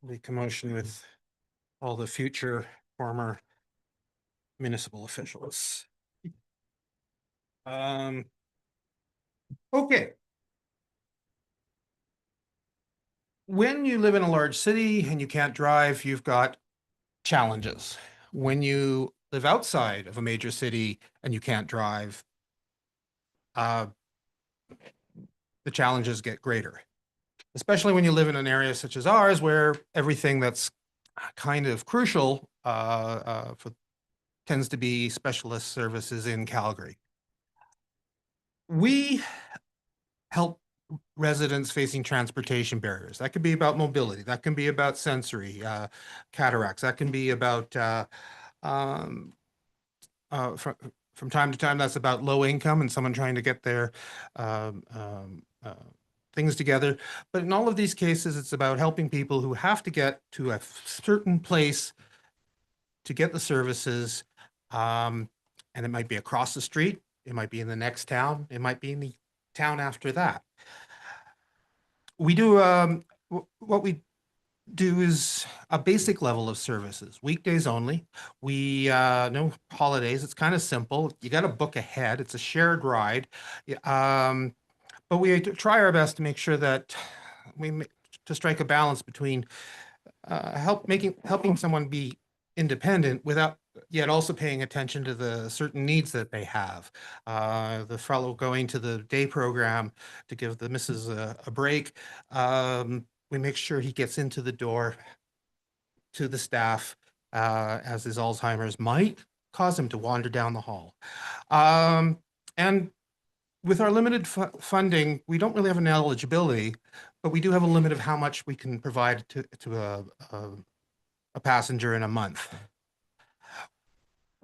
the commotion with all the future former municipal officials. Okay. When you live in a large city and you can't drive, you've got challenges. When you live outside of a major city and you can't drive, the challenges get greater, especially when you live in an area such as ours, where everything that's kind of crucial tends to be specialist services in Calgary. We help residents facing transportation barriers. That could be about mobility. That can be about sensory cataracts. That can be about from time to time, that's about low income and someone trying to get their things together. But in all of these cases, it's about helping people who have to get to a certain place to get the services. And it might be across the street. It might be in the next town. It might be in the town after that. We do, what we do is a basic level of services, weekdays only. We, no holidays. It's kind of simple. You got to book ahead. It's a shared ride. But we try our best to make sure that to strike a balance between helping someone be independent without yet also paying attention to the certain needs that they have. The fellow going to the day program to give the missus a break, we make sure he gets into the door to the staff, as his Alzheimer's might cause him to wander down the hall. And with our limited funding, we don't really have an eligibility, but we do have a limit of how much we can provide to a passenger in a month.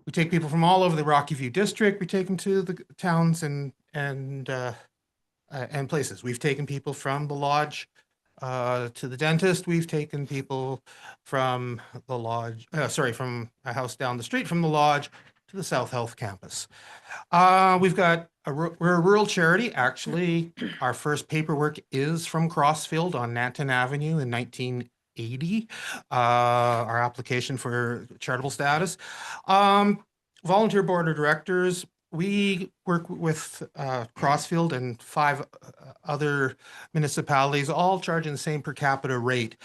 We take people from all over the Rocky View district. We take them to the towns and places. We've taken people from the lodge to the dentist. We've taken people from the lodge, from a house down the street from the lodge to the South Health campus. We're a rural charity. Actually, our first paperwork is from Crossfield on Nanton Avenue in 1980, our application for charitable status. Volunteer board of directors, we work with Crossfield and 5 other municipalities, all charging the same per capita rate.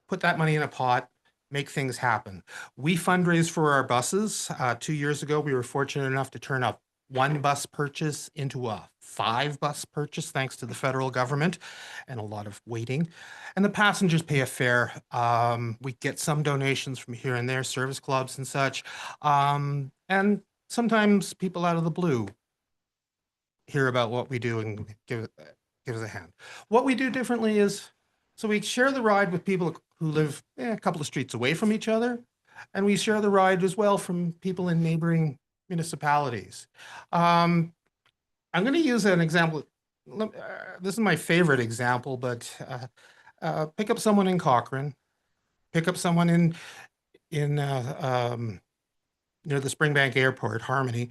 Put that money in a pot, make things happen. We fundraise for our buses. 2 years ago, we were fortunate enough to turn up 1 bus purchase into a 5 bus purchase, thanks to the federal government and a lot of waiting. And the passengers pay a fare. We get some donations from here and there, service clubs and such. And sometimes people out of the blue hear about what we do and give us a hand. What we do differently is, so we share the ride with people who live a couple of streets away from each other, and we share the ride as well from people in neighboring municipalities. I'm going to use an example. This is my favorite example, but pick up someone in Cochrane, pick up someone in near the Springbank Airport, Harmony,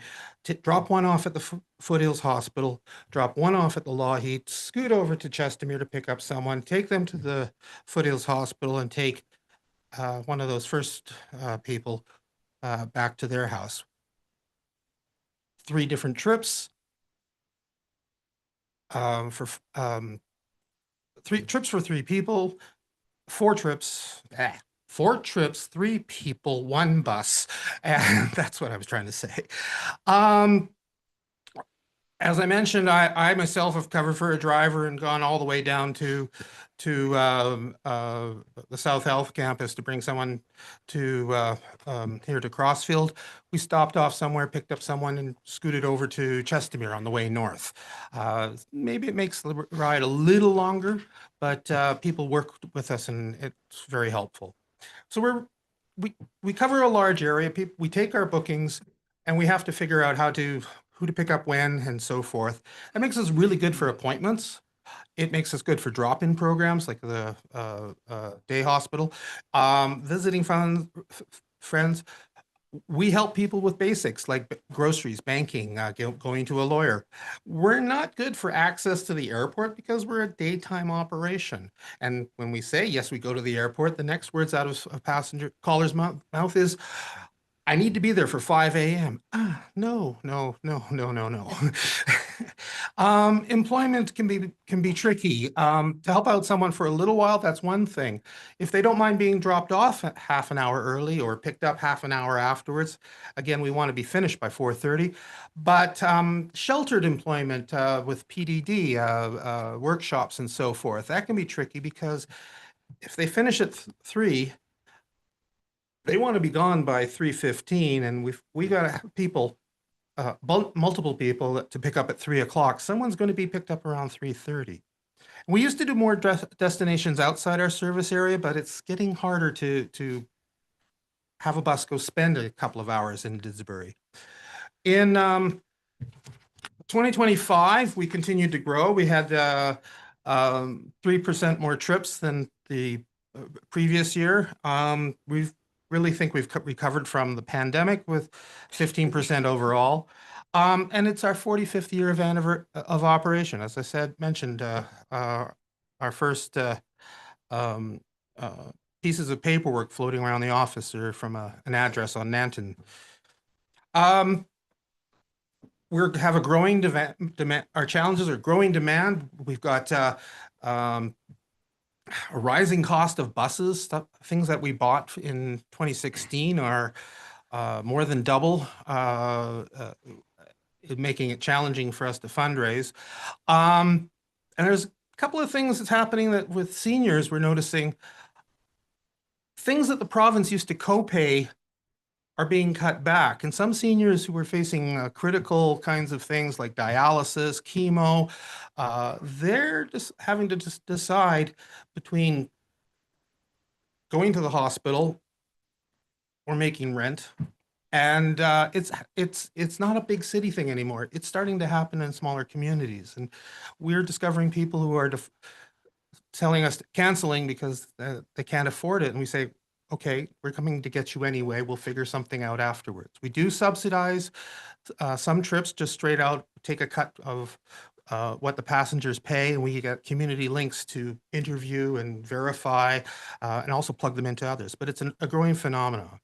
drop one off at the Foothills Hospital, drop one off at the Lougheed, scoot over to Chestermere to pick up someone, take them to the Foothills Hospital, and take one of those first people back to their house. 3 different trips for 3 trips for 3 people, 4 trips. 4 trips, 3 people, 1 bus. And that's what I was trying to say. And As I mentioned, I myself have covered for a driver and gone all the way down to the South Health campus to bring someone to here to Crossfield. We stopped off somewhere, picked up someone, and scooted over to Chestermere on the way north. Maybe it makes the ride a little longer, but people work with us, and it's very helpful. So we cover a large area. We take our bookings, and we have to figure out who to pick up when and so forth. That makes us really good for appointments. It makes us good for drop-in programs like the day hospital. Visiting friends. We help people with basics like groceries, banking, going to a lawyer. We're not good for access to the airport because we're a daytime operation. And when we say, yes, we go to the airport, the next words out of a passenger caller's mouth is, I need to be there for 5 a.m. No. Employment can be tricky. To help out someone for a little while, that's one thing. If they don't mind being dropped off half an hour early or picked up half an hour afterwards, again, we want to be finished by 4:30. But sheltered employment with PDD, workshops and so forth, that can be tricky because if they finish at 3, they want to be gone by 3:15, and we got to have people, multiple people to pick up at 3 o'clock. Someone's going to be picked up around 3:30. We used to do more destinations outside our service area, but it's getting harder to have a bus go spend a couple of hours in Didsbury. In 2025, we continued to grow. We had 3% more trips than the previous year. We've really think we've recovered from the pandemic with 15% overall. And it's our 45th year of operation. As I mentioned, our first pieces of paperwork floating around the office are from an address on Nanton. We have a growing demand. Our challenges are growing demand. We've got a rising cost of buses. Things that we bought in 2016 are more than double, making it challenging for us to fundraise. And there's a couple of things that's happening that with seniors, we're noticing things that the province used to co-pay are being cut back. And some seniors who are facing critical kinds of things like dialysis, chemo, they're just having to decide between going to the hospital or making rent. And it's not a big city thing anymore. It's starting to happen in smaller communities. And we're discovering people who are telling us canceling because they can't afford it. And we say, okay, we're coming to get you anyway. We'll figure something out afterwards. We do subsidize some trips, just straight out take a cut of what the passengers pay, and we get community links to interview and verify and also plug them into others. But it's a growing phenomenon.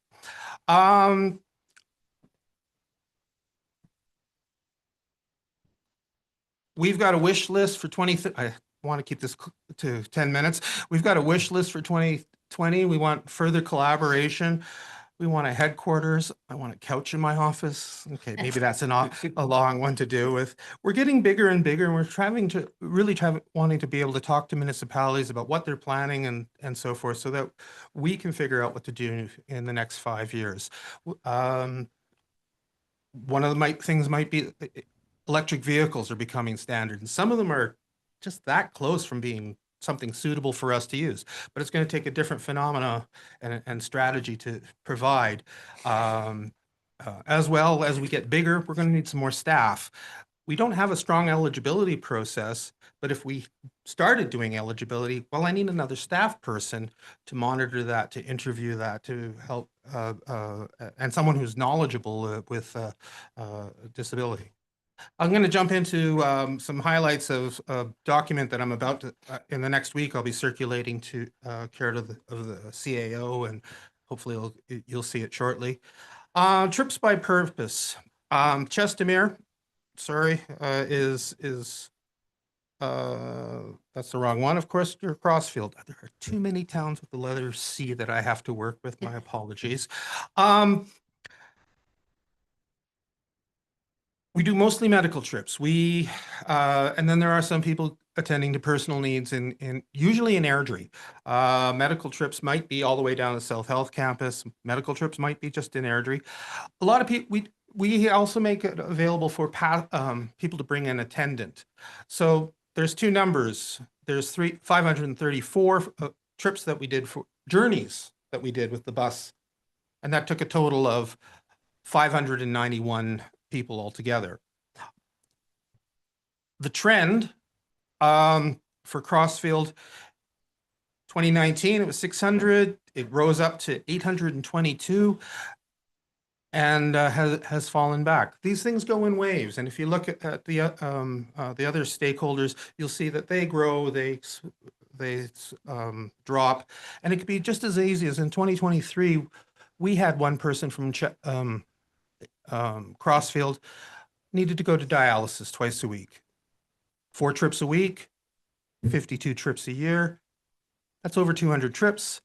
We've got a wish list for I want to keep this to 10 minutes. We've got a wish list for 2020. We want further collaboration. We want a headquarters. I want a couch in my office. Okay, maybe that's a long one to do with. We're getting bigger and bigger, and we're wanting to be able to talk to municipalities about what they're planning and so forth, so that we can figure out what to do in the next 5 years. One of the things might be electric vehicles are becoming standard, and some of them are just that close from being something suitable for us to use, but it's going to take a different phenomena and strategy to provide. As well as we get bigger, we're going to need some more staff. We don't have a strong eligibility process, but if we started doing eligibility, well, I need another staff person to monitor that, to interview that, to help, and someone who's knowledgeable with disability. I'm going to jump into some highlights of a document that I'm about to, in the next week, I'll be circulating to care of the CAO, and hopefully you'll see it shortly. Trips by purpose. Chestermere, sorry, is that's the wrong one. Of course, you're Crossfield. There are too many towns with the letter C that I have to work with. My apologies. We do mostly medical trips. And then there are some people attending to personal needs usually in Airdrie. Medical trips might be all the way down to South Health Campus. Medical trips might be just in Airdrie. A lot of people, we also make it available for people to bring an attendant. So there's two numbers. There's 534 trips that we did for journeys that we did with the bus. And that took a total of 591 people altogether. The trend for Crossfield 2019, it was 600. It rose up to 822 and has fallen back. These things go in waves. And if you look at the other stakeholders, you'll see that they grow, they drop. And it could be just as easy as in 2023, we had one person from Crossfield needed to go to dialysis twice a week. 4 trips a week, 52 trips a year. That's over 200 trips.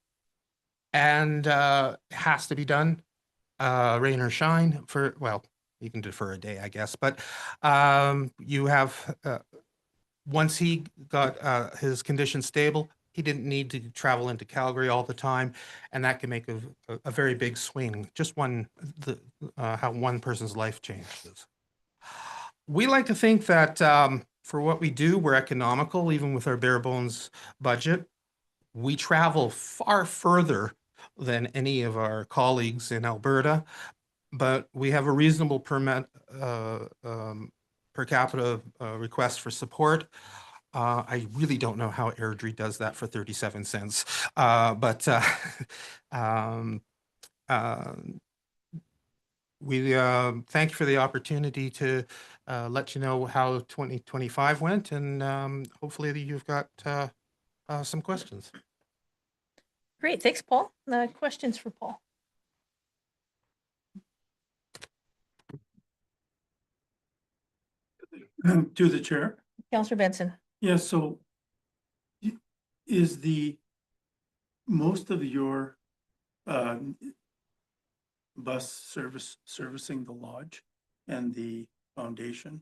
And has to be done, rain or shine, well, you can defer a day, I guess. But you have, once he got his condition stable, he didn't need to travel into Calgary all the time, and that can make a very big swing. Just how one person's life changes. We like to think that for what we do, we're economical, even with our bare bones budget. We travel far further than any of our colleagues in Alberta, but we have a reasonable per capita request for support. I really don't know how Airdrie does that for 37 cents, but we thank you for the opportunity to let you know how 2025 went, and hopefully you've got some questions. Great, thanks, Paul. Questions for Paul? To the chair. Councillor Benson. Yes, so is most of your bus servicing the lodge and the foundation?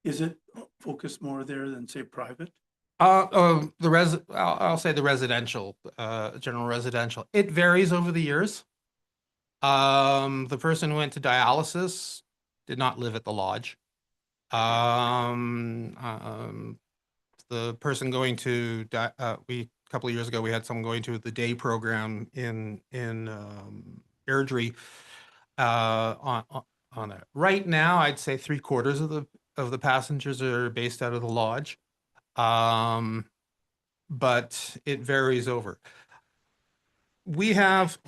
Is it focused more there than, say, private? I'll say the residential, general residential. It varies over the years. The person who went to dialysis did not live at the lodge. The person going to a couple of years ago, we had someone going to the day program in Airdrie on it. Right now, I'd say 3/4 of the passengers are based out of the lodge. But it varies over. We have,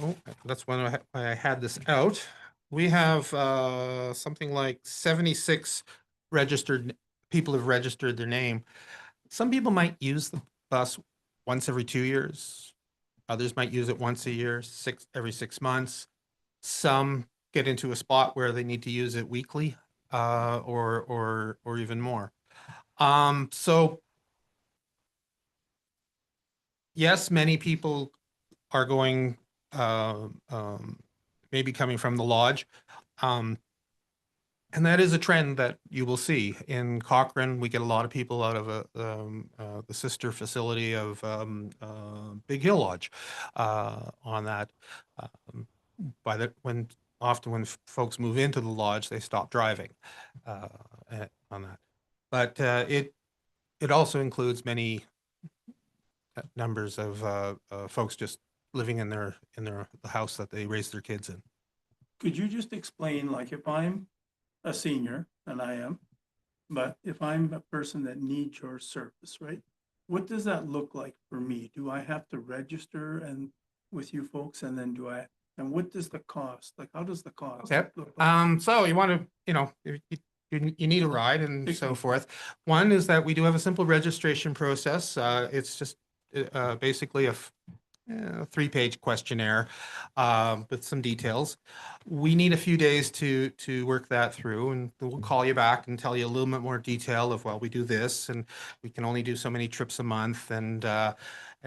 that's when I had this out. We have something like 76 registered people have registered their name. Some people might use the bus once every 2 years. Others might use it once a year, every 6 months. Some get into a spot where they need to use it weekly, or even more. So yes, many people are going, maybe coming from the lodge. And that is a trend that you will see. In Cochrane, we get a lot of people out of the sister facility of Big Hill Lodge on that. Often when folks move into the lodge, they stop driving on that. But it also includes many numbers of folks just living in the house that they raise their kids in. Could you just explain, like, if I'm a senior, and I am, but if I'm a person that needs your service, right? What does that look like for me? Do I have to register and with you folks, and then and what does the cost, like, how does the cost look like? So you want to, you need a ride and so forth. One is that we do have a simple registration process. It's just basically a 3-page questionnaire with some details. We need a few days to work that through, and we'll call you back and tell you a little bit more detail of, well, we do this, and we can only do so many trips a month, and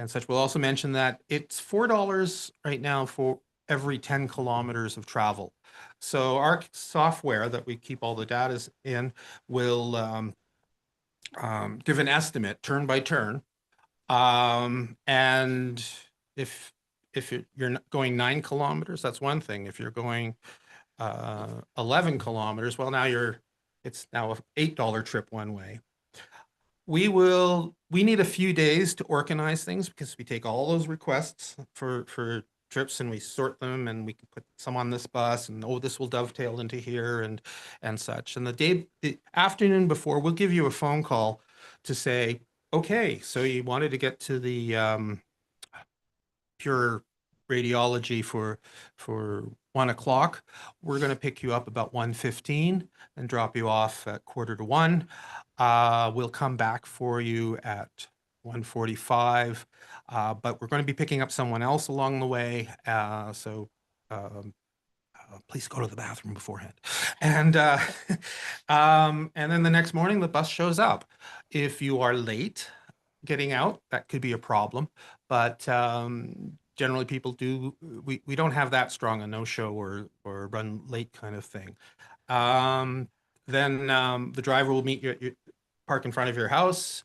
such. We'll also mention that it's $4 right now for every 10 kilometers of travel. So our software that we keep all the data in will give an estimate turn by turn. And if you're going 9 kilometers, that's one thing. If you're going 11 kilometers, well, it's now a $8 trip one way. We need a few days to organize things because we take all those requests for trips and we sort them, and we can put some on this bus, and this will dovetail into here and such. And the afternoon before, we'll give you a phone call to say, okay, so you wanted to get to the pure radiology for 1 o'clock. We're going to pick you up about 1:15 and drop you off at 1:45. We'll come back for you at 1:45, but we're going to be picking up someone else along the way. So please go to the bathroom beforehand. And then the next morning, the bus shows up. If you are late getting out, that could be a problem. But generally, people we don't have that strong a no-show or run late kind of thing. Then the driver will meet you at park in front of your house,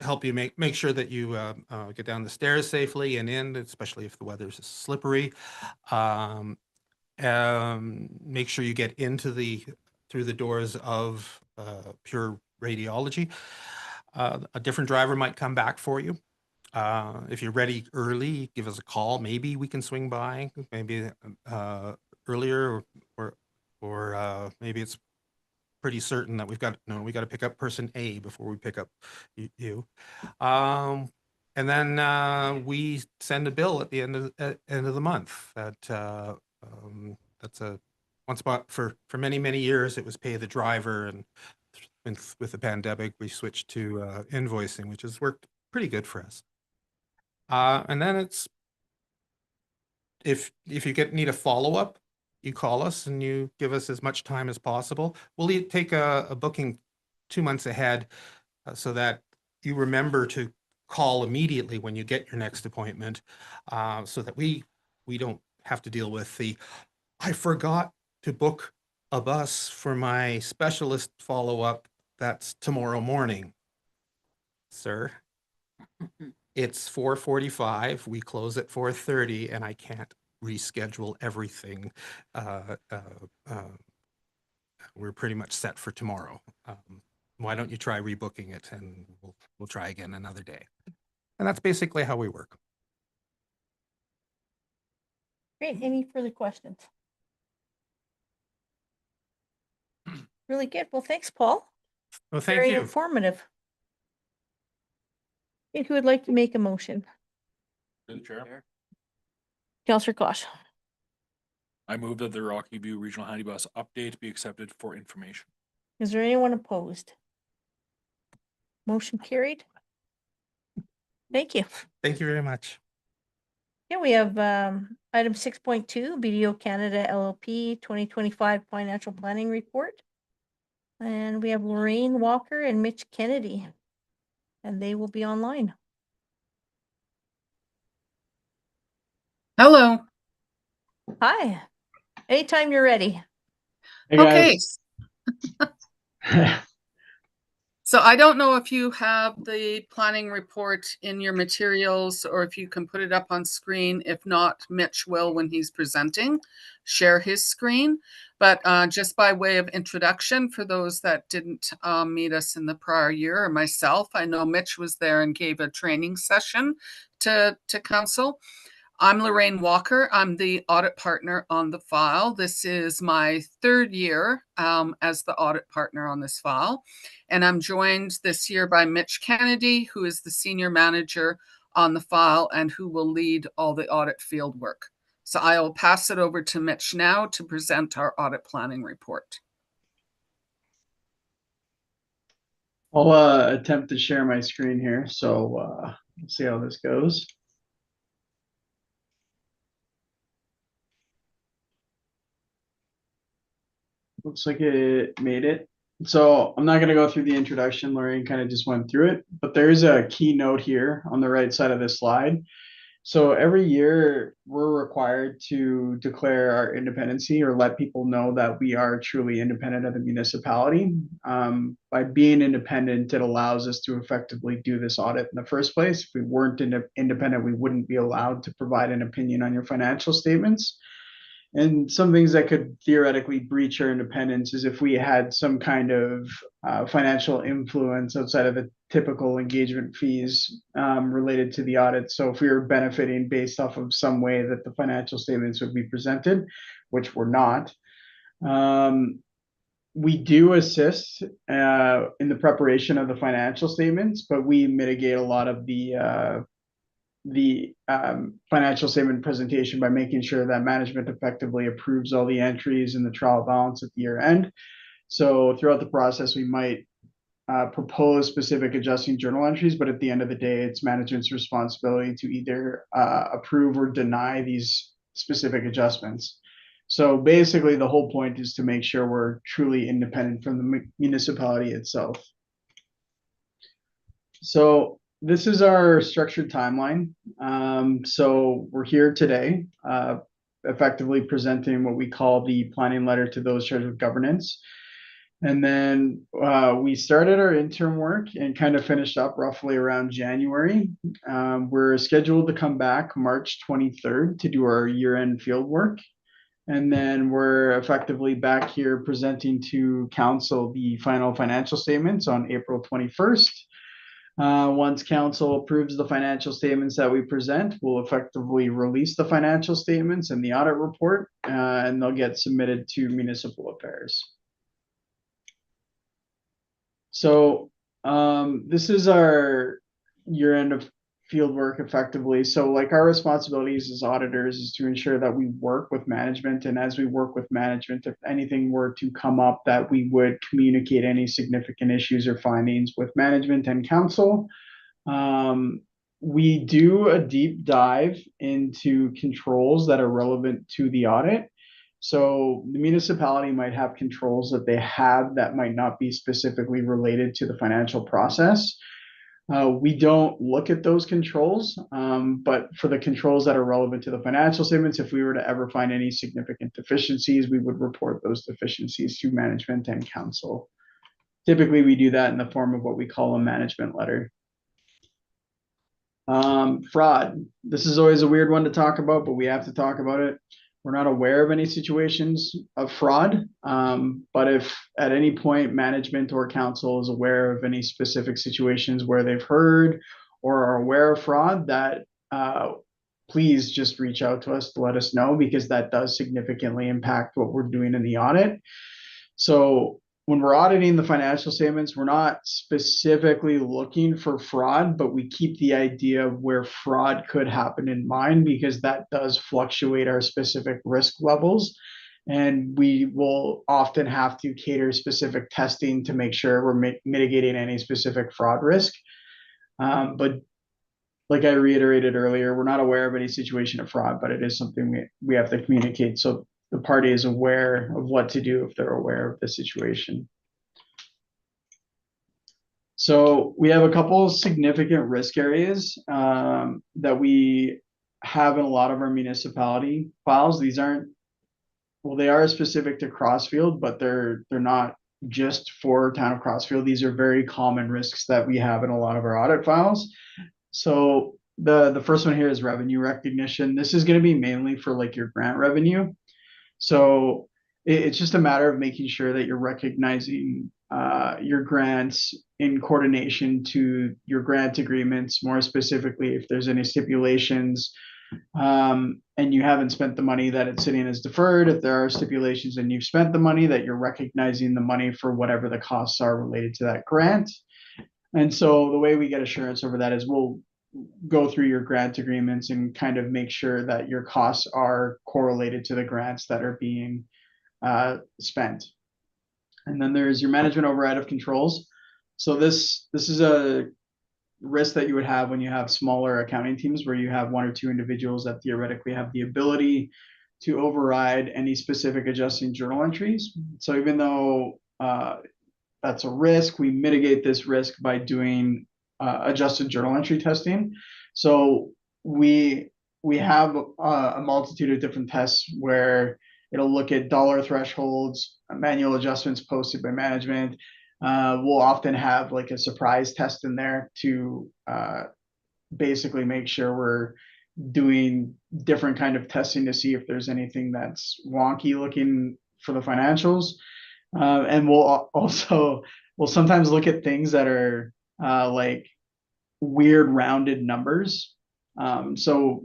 help you make sure that you get down the stairs safely and in, especially if the weather's slippery. Make sure you get through the doors of pure radiology. A different driver might come back for you. If you're ready early, give us a call. Maybe we can swing by, maybe earlier, or maybe it's pretty certain that we got to pick up person A before we pick up you. And then we send a bill at the end of the month. That's a one spot for many years. It was pay the driver, and with the pandemic, we switched to invoicing, which has worked pretty good for us. And then it's if you need a follow-up, you call us and you give us as much time as possible. We'll take a booking 2 months ahead so that you remember to call immediately when you get your next appointment, so that we don't have to deal with I forgot to book a bus for my specialist follow-up. That's tomorrow morning. Sir, it's 4:45. We close at 4:30, and I can't reschedule everything. We're pretty much set for tomorrow. Why don't you try rebooking it, and we'll try again another day. And that's basically how we work. Great. Any further questions? Really good. Well, thanks, Paul. Well, thank Very you. informative. Okay, who would like to make a motion? Chair. Councillor Kosh. I move that the Rocky View Regional Handy Bus update be accepted for information. Is there anyone opposed? Motion carried. Thank you. Thank you very much. Yeah, we have item 6.2, BDO Canada LLP 2025 financial planning report. And we have Lorraine Walker and Mitch Kennedy, and they will be online. Hello. Hi. Anytime you're ready. Okay. So I don't know if you have the planning report in your materials or if you can put it up on screen. If not, Mitch will, when he's presenting, share his screen. But just by way of introduction, for those that didn't meet us in the prior year, or myself, I know Mitch was there and gave a training session to council. I'm Lorraine Walker. I'm the audit partner on the file. This is my 3rd year as the audit partner on this file. And I'm joined this year by Mitch Kennedy, who is the senior manager on the file and who will lead all the audit field work. So I will pass it over to Mitch now to present our audit planning report. I'll attempt to share my screen here. So we'll see how this goes. Looks like it made it. So I'm not going to go through the introduction. Lorraine kind of just went through it, but there is a keynote here on the right side of the slide. So every year we're required to declare our independency or let people know that we are truly independent of the municipality. By being independent, it allows us to effectively do this audit in the first place. If we weren't independent, we wouldn't be allowed to provide an opinion on your financial statements. And some things that could theoretically breach our independence is if we had some kind of financial influence outside of the typical engagement fees related to the audit. So if we were benefiting based off of some way that the financial statements would be presented, which we're not. We do assist in the preparation of the financial statements, but we mitigate a lot of the financial statement presentation by making sure that management effectively approves all the entries in the trial balance at the year end. So throughout the process, we might propose specific adjusting journal entries, but at the end of the day, it's management's responsibility to either approve or deny these specific adjustments. So basically, the whole point is to make sure we're truly independent from the municipality itself. So this is our structured timeline. So we're here today, effectively presenting what we call the planning letter to those charged with governance. And then we started our interim work and kind of finished up roughly around January. We're scheduled to come back March 23rd to do our year-end field work. And then we're effectively back here presenting to council the final financial statements on April 21st. Once council approves the financial statements that we present, we'll effectively release the financial statements and the audit report, and they'll get submitted to municipal affairs. So this is our year-end of field work effectively. So like our responsibilities as auditors is to ensure that we work with management, and as we work with management, if anything were to come up, that we would communicate any significant issues or findings with management and council. We do a deep dive into controls that are relevant to the audit. So the municipality might have controls that they have that might not be specifically related to the financial process. We don't look at those controls, but for the controls that are relevant to the financial statements, if we were to ever find any significant deficiencies, we would report those deficiencies to management and council. Typically, we do that in the form of what we call a management letter. Fraud. This is always a weird one to talk about, but we have to talk about it. We're not aware of any situations of fraud, but if at any point management or council is aware of any specific situations where they've heard or are aware of fraud, that please just reach out to us to let us know, because that does significantly impact what we're doing in the audit. So when we're auditing the financial statements, we're not specifically looking for fraud, but we keep the idea of where fraud could happen in mind, because that does fluctuate our specific risk levels. And we will often have to cater specific testing to make sure we're mitigating any specific fraud risk. But like I reiterated earlier, we're not aware of any situation of fraud, but it is something we have to communicate so the party is aware of what to do if they're aware of the situation. So we have a couple of significant risk areas that we have in a lot of our municipality files. These aren't, well, they are specific to Crossfield, but they're not just for town of Crossfield. These are very common risks that we have in a lot of our audit files. So the first one here is revenue recognition. This is going to be mainly for like your grant revenue. So it's just a matter of making sure that you're recognizing your grants in coordination to your grant agreements, more specifically if there's any stipulations and you haven't spent the money, that it's sitting as deferred. If there are stipulations and you've spent the money, that you're recognizing the money for whatever the costs are related to that grant. And so the way we get assurance over that is we'll go through your grant agreements and kind of make sure that your costs are correlated to the grants that are being spent. And then there's your management override of controls. So this is a risk that you would have when you have smaller accounting teams, where you have one or two individuals that theoretically have the ability to override any specific adjusting journal entries. So even though that's a risk, we mitigate this risk by doing adjusted journal entry testing. So we we have a multitude of different tests where it'll look at dollar thresholds, manual adjustments posted by management. We'll often have like a surprise test in there to basically make sure we're doing different kind of testing to see if there's anything that's wonky looking for the financials. And we'll sometimes look at things that are like weird rounded numbers. So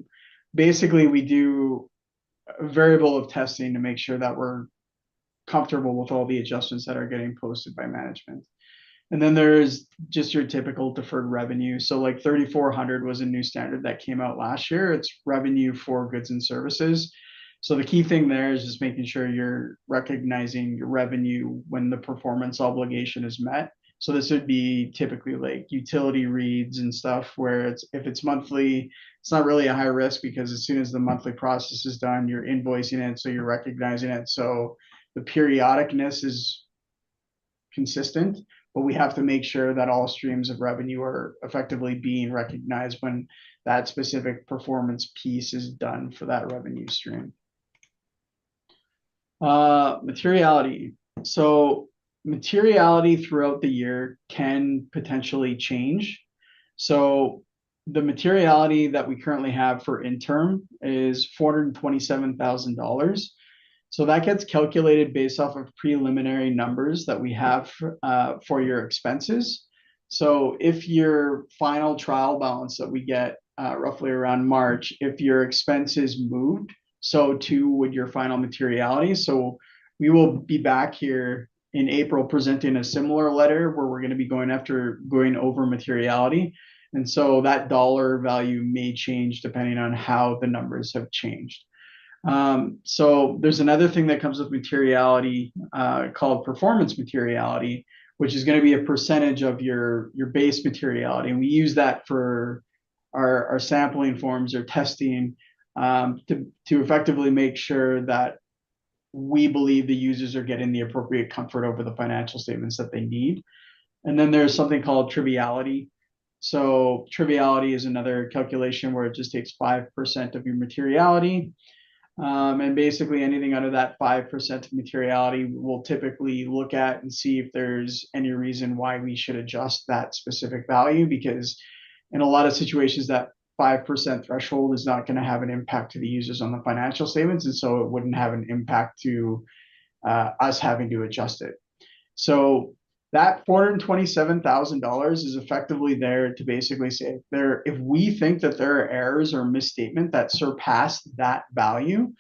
basically we do a variable of testing to make sure that we're comfortable with all the adjustments that are getting posted by management. And then there's just your typical deferred revenue. So like 3,400 was a new standard that came out last year. It's revenue for goods and services. So the key thing there is just making sure you're recognizing your revenue when the performance obligation is met. So this would be typically like utility reads and stuff where if it's monthly, it's not really a high risk because as soon as the monthly process is done, you're invoicing it, so you're recognizing it. So the periodicness is consistent, but we have to make sure that all streams of revenue are effectively being recognized when that specific performance piece is done for that revenue stream. Materiality. So materiality throughout the year can potentially change. So the materiality that we currently have for interim is $427,000. So that gets calculated based off of preliminary numbers that we have for your expenses. So if your final trial balance that we get roughly around March, if your expenses moved, so too would your final materiality. So we will be back here in April presenting a similar letter where we're going to be going over materiality. And so that dollar value may change depending on how the numbers have changed. So there's another thing that comes with materiality called performance materiality, which is going to be a percentage of your base materiality. And we use that for our sampling forms or testing to effectively make sure that we believe the users are getting the appropriate comfort over the financial statements that they need. And then there's something called triviality. So triviality is another calculation where it just takes 5% of your materiality. And basically anything under that 5% of materiality, we'll typically look at and see if there's any reason why we should adjust that specific value, because in a lot of situations that 5% threshold is not going to have an impact to the users on the financial statements. And so it wouldn't have an impact to us having to adjust it. So that $427,000 is effectively there to basically say if we think that there are errors or misstatement that surpass that value,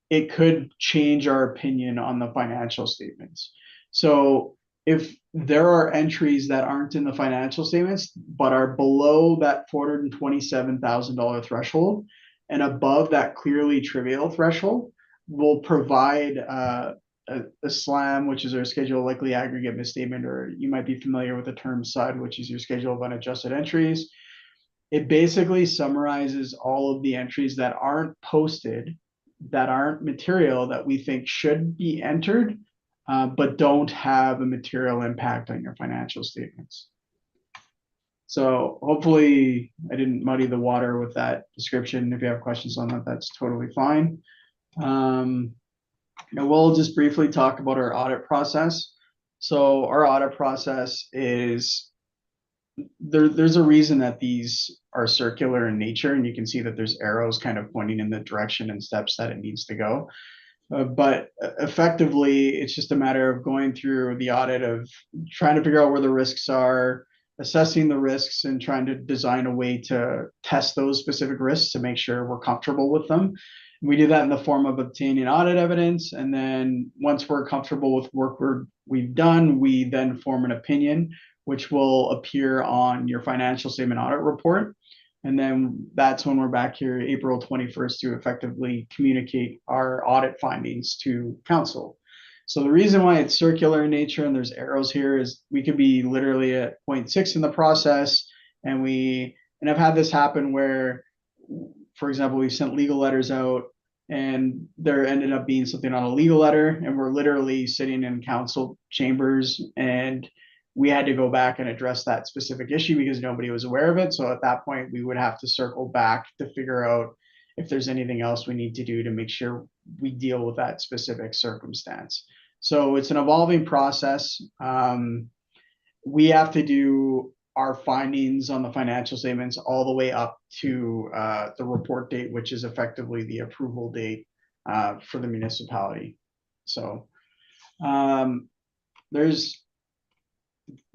it could change our opinion on the financial statements. So if there are entries that aren't in the financial statements, but are below that $427,000 threshold and above that clearly trivial threshold, we'll provide a SLAM, which is our schedule of likely aggregate misstatement, or you might be familiar with the term SUD, which is your schedule of unadjusted entries. It basically summarizes all of the entries that aren't posted, that aren't material, that we think should be entered, but don't have a material impact on your financial statements. So hopefully I didn't muddy the water with that description. If you have questions on that, that's totally fine. And we'll just briefly talk about our audit process. So our audit process is, there's a reason that these are circular in nature, and you can see that there's arrows kind of pointing in the direction and steps that it needs to go. But effectively, it's just a matter of going through the audit of trying to figure out where the risks are, assessing the risks, and trying to design a way to test those specific risks to make sure we're comfortable with them. We do that in the form of obtaining audit evidence. And then once we're comfortable with work we've done, we then form an opinion, which will appear on your financial statement audit report. And then that's when we're back here April 21st to effectively communicate our audit findings to council. So the reason why it's circular in nature and there's arrows here is we could be literally at 0.6 in the process. And I've had this happen where, for example, we've sent legal letters out and there ended up being something on a legal letter, and we're literally sitting in council chambers and we had to go back and address that specific issue because nobody was aware of it. So at that point, we would have to circle back to figure out if there's anything else we need to do to make sure we deal with that specific circumstance. So it's an evolving process. We have to do our findings on the financial statements all the way up to the report date, which is effectively the approval date for the municipality. So there's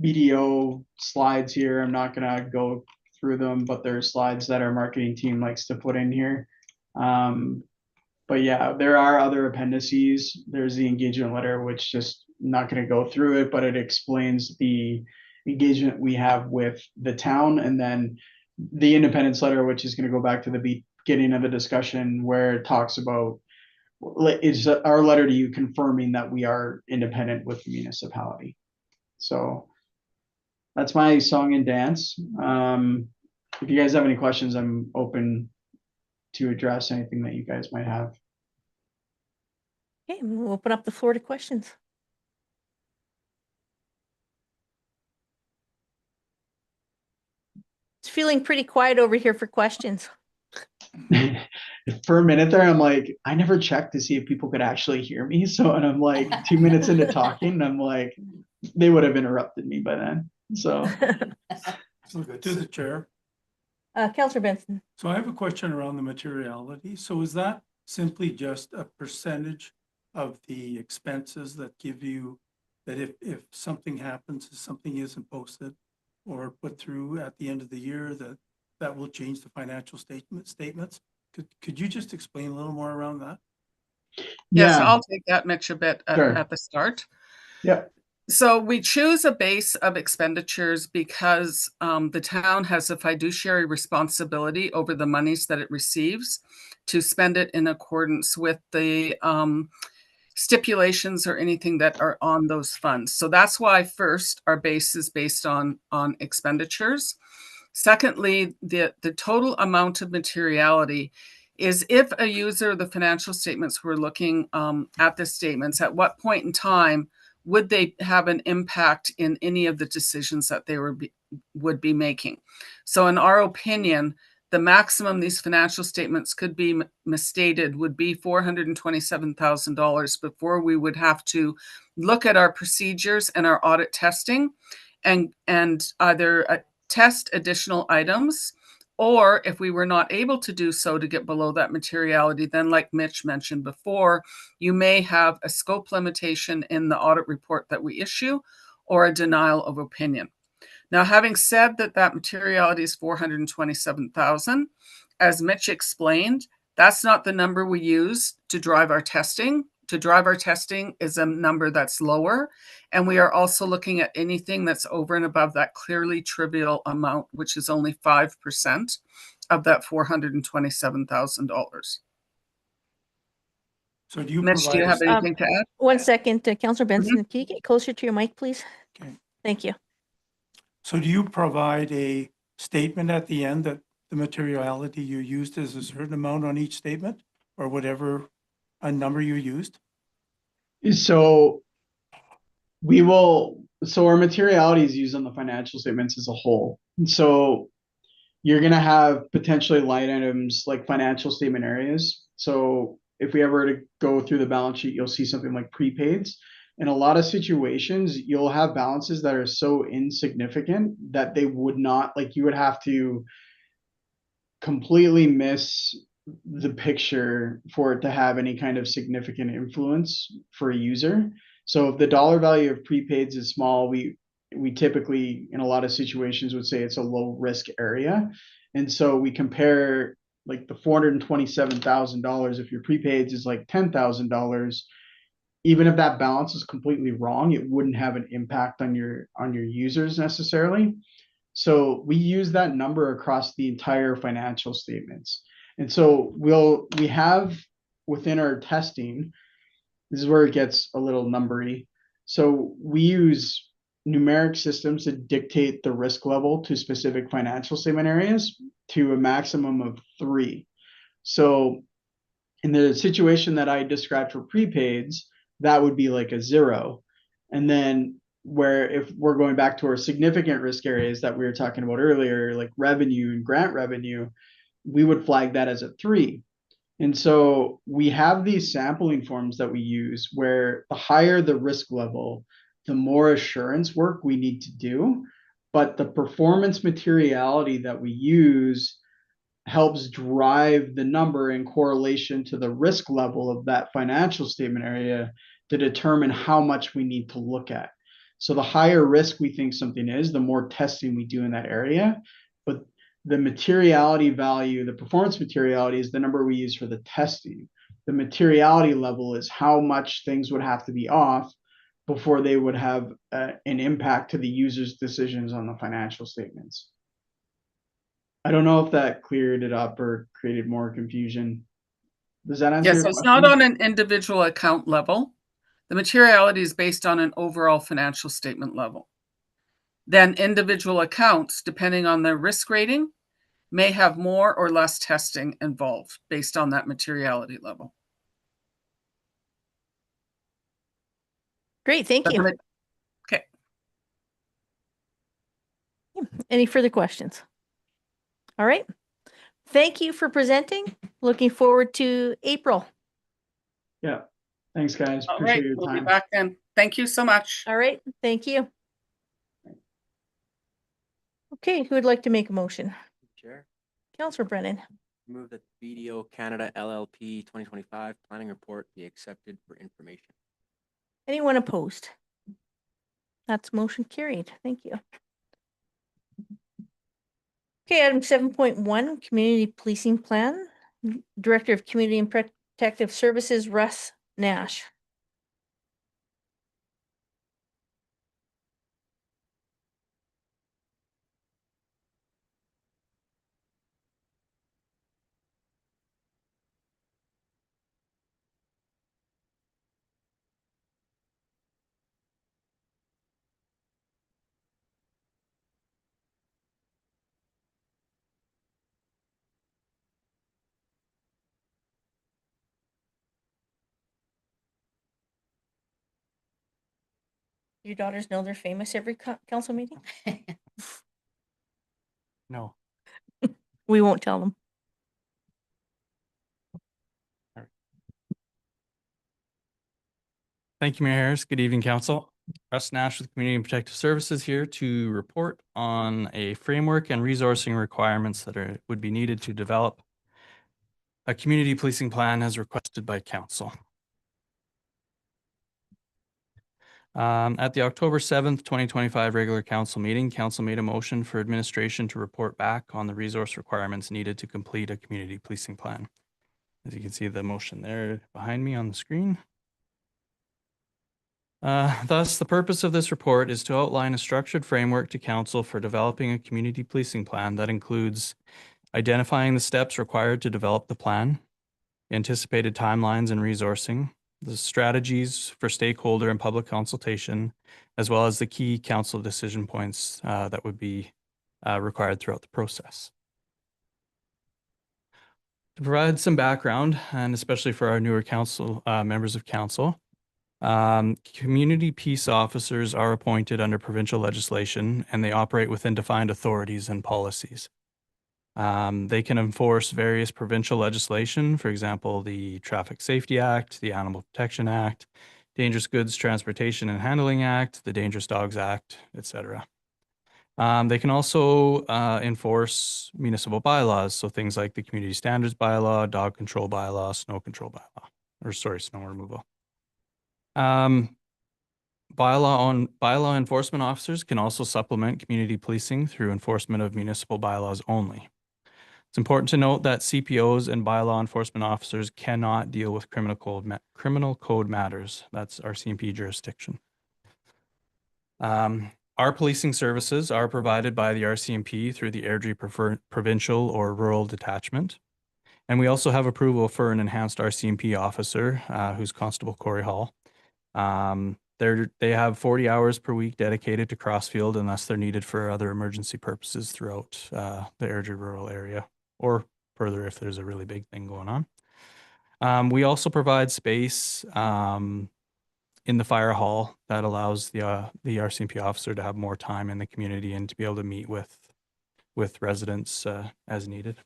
BDO slides here. I'm not gonna go through them, but there's slides that our marketing team likes to put in here. But yeah, there are other appendices. There's the engagement letter, which just not gonna go through it, but it explains the engagement we have with the town, and then the independence letter, which is gonna go back to the beginning of the discussion where it talks about is our letter to you confirming that we are independent with the municipality. So that's my song and dance. If you guys have any questions, I'm open to address anything that you guys might have. Okay, we'll open up the floor to questions. It's feeling pretty quiet over here for questions. For a minute there, I'm like, I never checked to see if people could actually hear me. So, and I'm like 2 minutes into talking, and I'm like, they would have interrupted me by then. So, To the chair. Councillor Benson. So I have a question around the materiality. So is that simply just a percentage of the expenses that give you that if something happens, if something isn't posted or put through at the end of the year, that will change the financial statements? Could you just explain a little more around that? Yes, yeah, I'll take that, Mitch, a bit Sure. at the start. yeah, So we choose a base of expenditures because the town has a fiduciary responsibility over the monies that it receives to spend it in accordance with the stipulations or anything that are on those funds. So that's why first our base is based on expenditures. Secondly, the total amount of materiality is if a user of the financial statements were looking at the statements, at what point in time would they have an impact in any of the decisions that they would be making? So in our opinion, the maximum these financial statements could be misstated would be $427,000 before we would have to look at our procedures and our audit testing and either test additional items, or if we were not able to do so to get below that materiality, then like Mitch mentioned before, you may have a scope limitation in the audit report that we issue or a denial of opinion. Now, having said that materiality is 427,000, as Mitch explained, that's not the number we use to drive our testing. To drive our testing is a number that's lower. And we are also looking at anything that's over and above that clearly trivial amount, which is only 5% of that $427,000. So do you Mitch, do you have anything to add? 1 second, Councillor Benson, can you get closer to your mic, please? Okay. Thank you. So do you provide a statement at the end that the materiality you used is a certain amount on each statement or whatever a number you used? so our materiality is used on the financial statements as a whole. And so you're going to have potentially line items like financial statement areas. So if we ever to go through the balance sheet, you'll see something like prepaids. In a lot of situations, you'll have balances that are so insignificant that they would not, like you would have to completely miss the picture for it to have any kind of significant influence for a user. So if the dollar value of prepaids is small, we typically in a lot of situations would say it's a low risk area. And so we compare like the $427,000, if your prepaids is like $10,000, even if that balance is completely wrong, it wouldn't have an impact on your users necessarily. So we use that number across the entire financial statements. And so we have within our testing, this is where it gets a little numbery. So we use numeric systems to dictate the risk level to specific financial statement areas to a maximum of 3. So in the situation that I described for prepaids, that would be like a 0. And then where if we're going back to our significant risk areas that we were talking about earlier, like revenue and grant revenue, we would flag that as a 3. And so we have these sampling forms that we use where the higher the risk level, the more assurance work we need to do. But the performance materiality that we use helps drive the number in correlation to the risk level of that financial statement area to determine how much we need to look at. So the higher risk we think something is, the more testing we do in that area. But the materiality value, the performance materiality is the number we use for the testing. The materiality level is how much things would have to be off before they would have an impact to the user's decisions on the financial statements. I don't know if that cleared it up or created more confusion. Does that answer Yeah, your so it's question? not on an individual account level. The materiality is based on an overall financial statement level. Then individual accounts, depending on their risk rating, may have more or less testing involved based on that materiality level. Great, thank you. Okay. Any further questions? All right. Thank you for presenting. Looking forward to April. Yeah. Thanks, guys. All Appreciate right, your we'll time. be back then. Thank you so much. All right, thank you. Okay, who would like to make a motion? Chair, Councillor Brennan. move that BDO Canada LLP 2025 planning report be accepted for information. Anyone opposed? That's motion carried. Thank you. Okay, item 7.1, Community Policing Plan. Director of Community and Protective Services, Russ Nash. Your daughters know they're famous every council meeting? No. We won't tell them. Thank you, Mayor Harris. Good evening, Council. Russ Nash with Community and Protective Services here to report on a framework and resourcing requirements that would be needed to develop a community policing plan as requested by Council. At the October 7th, 2025 regular Council meeting, Council made a motion for administration to report back on the resource requirements needed to complete a community policing plan. As you can see the motion there behind me on the screen. Thus, the purpose of this report is to outline a structured framework to Council for developing a community policing plan that includes identifying the steps required to develop the plan, anticipated timelines and resourcing, the strategies for stakeholder and public consultation, as well as the key Council decision points that would be required throughout the process. To provide some background, and especially for our newer Council members of Council, community peace officers are appointed under provincial legislation and they operate within defined authorities and policies. They can enforce various provincial legislation, for example, the Traffic Safety Act, the Animal Protection Act, Dangerous Goods Transportation and Handling Act, the Dangerous Dogs Act, etc. They can also enforce municipal bylaws, so things like the Community Standards Bylaw, Dog Control Bylaw, Snow Control Bylaw, or sorry, snow removal. Bylaw enforcement officers can also supplement community policing through enforcement of municipal bylaws only. It's important to note that CPOs and bylaw enforcement officers cannot deal with criminal code matters. That's RCMP jurisdiction. Our policing services are provided by the RCMP through the Airdrie Provincial or Rural Detachment. And we also have approval for an enhanced RCMP officer, who's Constable Corey Hall. They have 40 hours per week dedicated to Crossfield unless they're needed for other emergency purposes throughout the Airdrie rural area or further if there's a really big thing going on. We also provide space in the fire hall that allows the RCMP officer to have more time in the community and to be able to meet with residents as needed.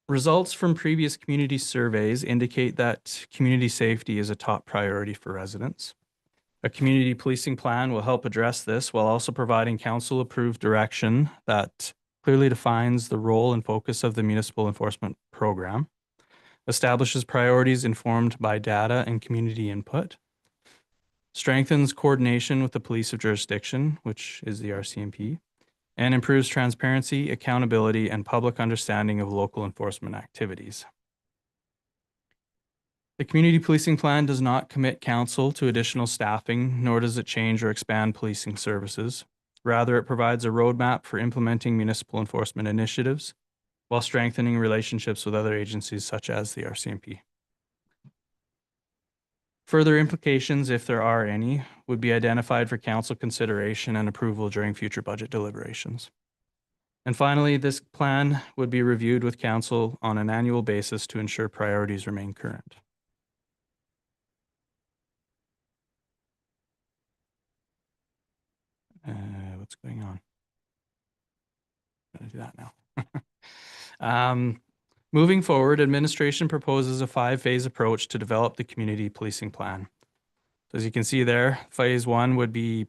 Results from previous community surveys indicate that community safety is a top priority for residents. A community policing plan will help address this while also providing council-approved direction that clearly defines the role and focus of the municipal enforcement program, establishes priorities informed by data and community input, strengthens coordination with the police of jurisdiction, which is the RCMP, and improves transparency, accountability, and public understanding of local enforcement activities. The community policing plan does not commit council to additional staffing, nor does it change or expand policing services. Rather, it provides a roadmap for implementing municipal enforcement initiatives while strengthening relationships with other agencies such as the RCMP. Further implications, if there are any, would be identified for council consideration and approval during future budget deliberations. And finally, this plan would be reviewed with council on an annual basis to ensure priorities remain current. What's going on? I'm going to do that now. Moving forward, administration proposes a 5-phase approach to develop the community policing plan. So as you can see there, phase 1 would be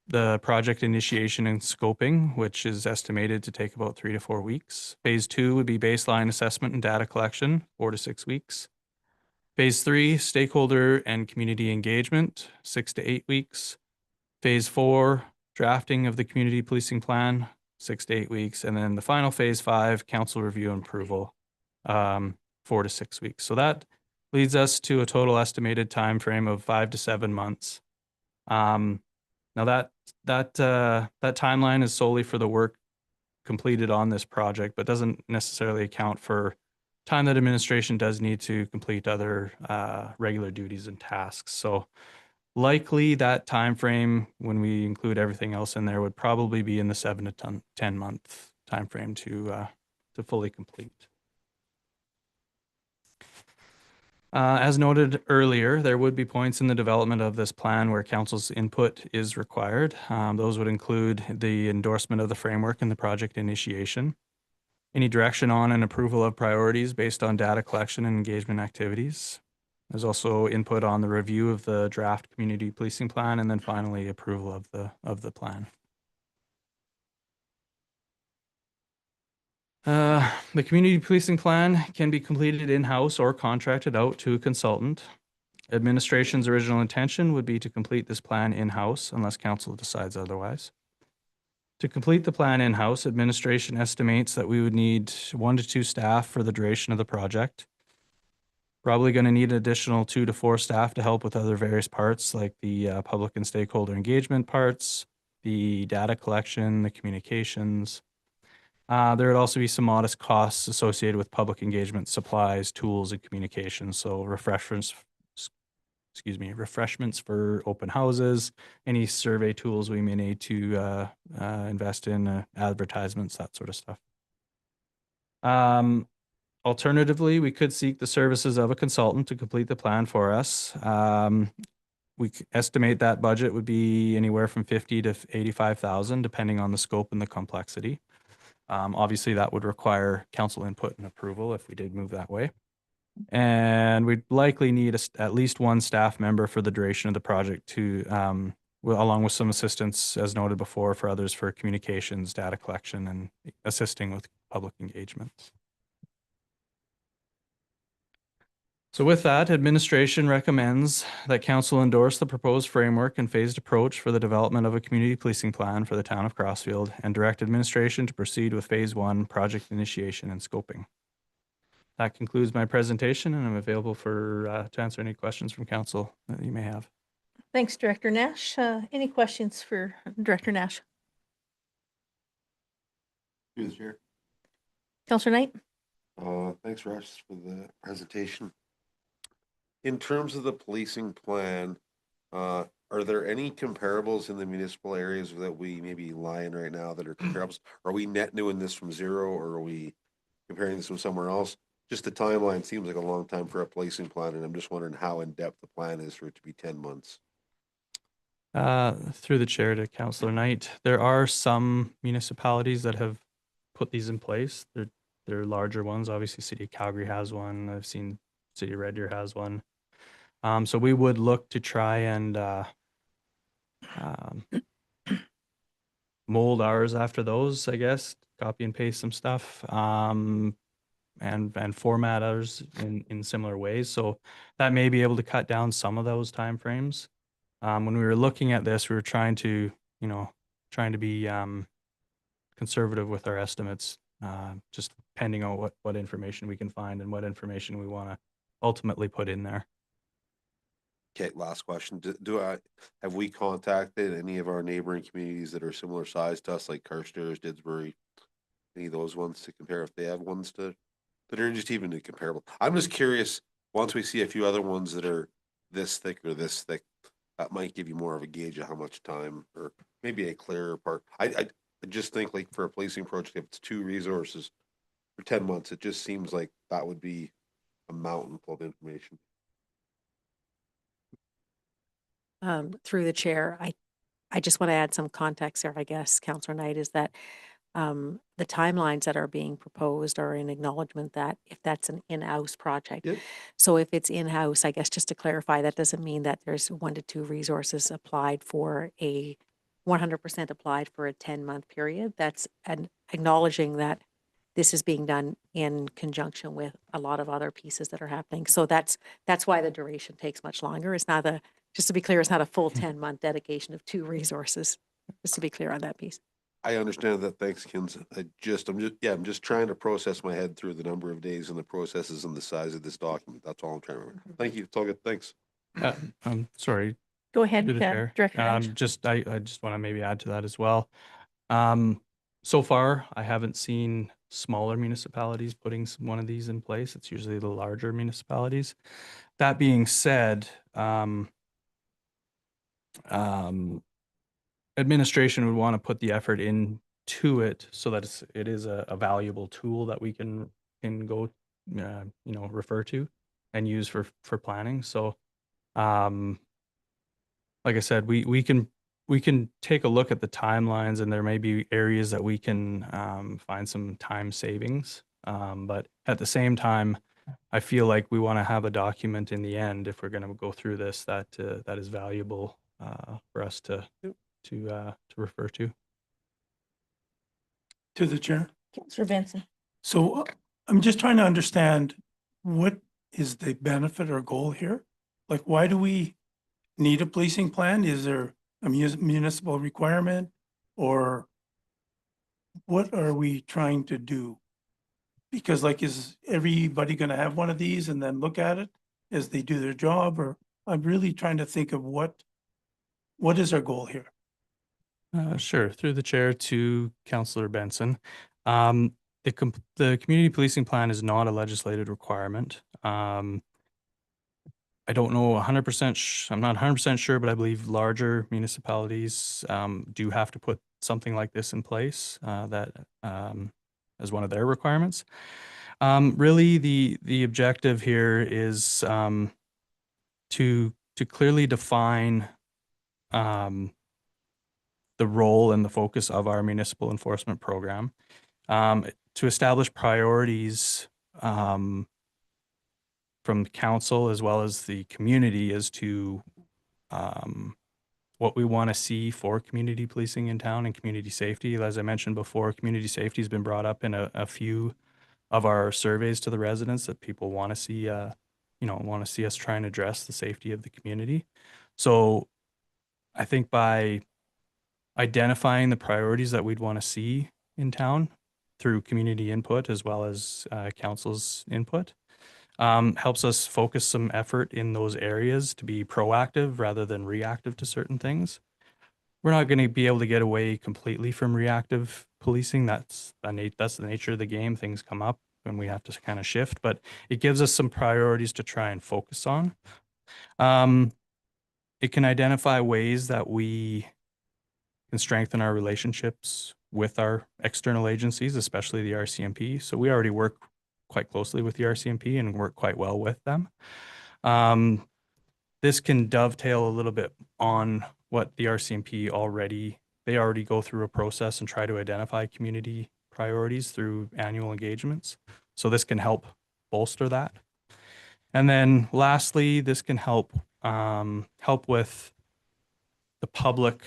the project initiation and scoping, which is estimated to take about 3 to 4 weeks. Phase 2 would be baseline assessment and data collection, 4 to 6 weeks. Phase 3, stakeholder and community engagement, 6 to 8 weeks. Phase 4, drafting of the community policing plan, 6 to 8 weeks. And then the final phase 5, council review and approval, 4 to 6 weeks. So that leads us to a total estimated time frame of 5 to 7 months. Now that timeline is solely for the work completed on this project, but doesn't necessarily account for time that administration does need to complete other regular duties and tasks. So likely that time frame, when we include everything else in there, would probably be in the 7 to 10 month time frame to fully complete. As noted earlier, there would be points in the development of this plan where council's input is required. Those would include the endorsement of the framework and the project initiation, any direction on and approval of priorities based on data collection and engagement activities. There's also input on the review of the draft community policing plan, and then finally approval of the plan. The community policing plan can be completed in-house or contracted out to a consultant. Administration's original intention would be to complete this plan in-house unless council decides otherwise. To complete the plan in-house, administration estimates that we would need 1 to 2 staff for the duration of the project. Probably going to need an additional 2 to 4 staff to help with other various parts like the public and stakeholder engagement parts, the data collection, the communications. There would also be some modest costs associated with public engagement supplies, tools, and communications. So refreshments for open houses, any survey tools we may need to invest in, advertisements, that sort of stuff. Alternatively, we could seek the services of a consultant to complete the plan for us. We estimate that budget would be anywhere from $50,000 to $85,000, depending on the scope and the complexity. Obviously, that would require council input and approval if we did move that way. And we'd likely need at least 1 staff member for the duration of the project to, along with some assistance, as noted before, for others for communications, data collection, and assisting with public engagements. So with that, administration recommends that council endorse the proposed framework and phased approach for the development of a community policing plan for the town of Crossfield and direct administration to proceed with phase 1 project initiation and scoping. That concludes my presentation, and I'm available to answer any questions from council that you may have. Thanks, Director Nash. Any questions for Director Nash? Through the chair. Councillor Knight? Thanks, Russ, for the presentation. In terms of the policing plan, are there any comparables in the municipal areas that we maybe lie in right now that are comparables? Are we net doing this from zero, or are we comparing this from somewhere else? just the timeline seems like a long time for a policing plan, and I'm just wondering how in-depth the plan is for it to be 10 months. Through the chair to Councillor Knight, there are some municipalities that have put these in place. They're larger ones. Obviously, City of Calgary has one. I've seen City of Red Deer has one. So we would look to try and mold ours after those, I guess, copy and paste some stuff, and format ours in similar ways. So that may be able to cut down some of those timeframes. When we were looking at this, we were trying to be conservative with our estimates, just depending on what information we can find and what information we want to ultimately put in there. Okay, last question. Have we contacted any of our neighboring communities that are similar size to us, like Carstairs, Didsbury, any of those ones to compare if they have ones that are just even comparable? I'm just curious, once we see a few other ones that are this thick or this thick, that might give you more of a gauge of how much time, or maybe a clearer part. I just think, like, for a policing project, if it's 2 resources for 10 months, it just seems like that would be a mountain full of information. Through the chair, I just want to add some context there, I guess, Councillor Knight, is that the timelines that are being proposed are in acknowledgement that if that's an in-house project. Yep. So if it's in-house, I guess just to clarify, that doesn't mean that there's 1 to 2 resources applied for 100% applied for a 10-month period. That's acknowledging that this is being done in conjunction with a lot of other pieces that are happening. So that's why the duration takes much longer. It's not just to be clear, it's not a full 10-month dedication of 2 resources, just to be clear on that piece. I understand that. Thanks, Kins. I'm just trying to process my head through the number of days and the processes and the size of this document. That's all I'm trying to remember. Thank you. It's all good. Thanks. Sorry. Go ahead, Through the chair. Director. I just want to maybe add to that as well. So far, I haven't seen smaller municipalities putting one of these in place. It's usually the larger municipalities. That being said, administration would want to put the effort into it so that it is a valuable tool that we can go refer to and use for planning. So like I said, we can take a look at the timelines, and there may be areas that we can find some time savings. But at the same time, I feel like we want to have a document in the end, if we're going to go through this, that is valuable for us to refer to. To the chair. Councillor Benson. So I'm just trying to understand, what is the benefit or goal here? Like, why do we need a policing plan? Is there a municipal requirement, or what are we trying to do? Because, like, is everybody going to have one of these and then look at it as they do their job? Or I'm really trying to think of what is our goal here? Sure. Through the chair to Councillor Benson. The community policing plan is not a legislated requirement. I don't know 100%. I'm not 100% sure, but I believe larger municipalities do have to put something like this in place that as one of their requirements. Really, the objective here is to clearly define the role and the focus of our municipal enforcement program, to establish priorities from council as well as the community as to what we want to see for community policing in town and community safety. As I mentioned before, community safety has been brought up in a few of our surveys to the residents, that people want to see, want to see us try and address the safety of the community. So I think by identifying the priorities that we'd want to see in town through community input as well as council's input, helps us focus some effort in those areas to be proactive rather than reactive to certain things. We're not going to be able to get away completely from reactive policing. That's the nature of the game. Things come up and we have to kind of shift, but it gives us some priorities to try and focus on. It can identify ways that we can strengthen our relationships with our external agencies, especially the RCMP. So we already work quite closely with the RCMP and work quite well with them. This can dovetail a little bit on what the RCMP they already go through a process and try to identify community priorities through annual engagements. So this can help bolster that. And then lastly, this can help with the public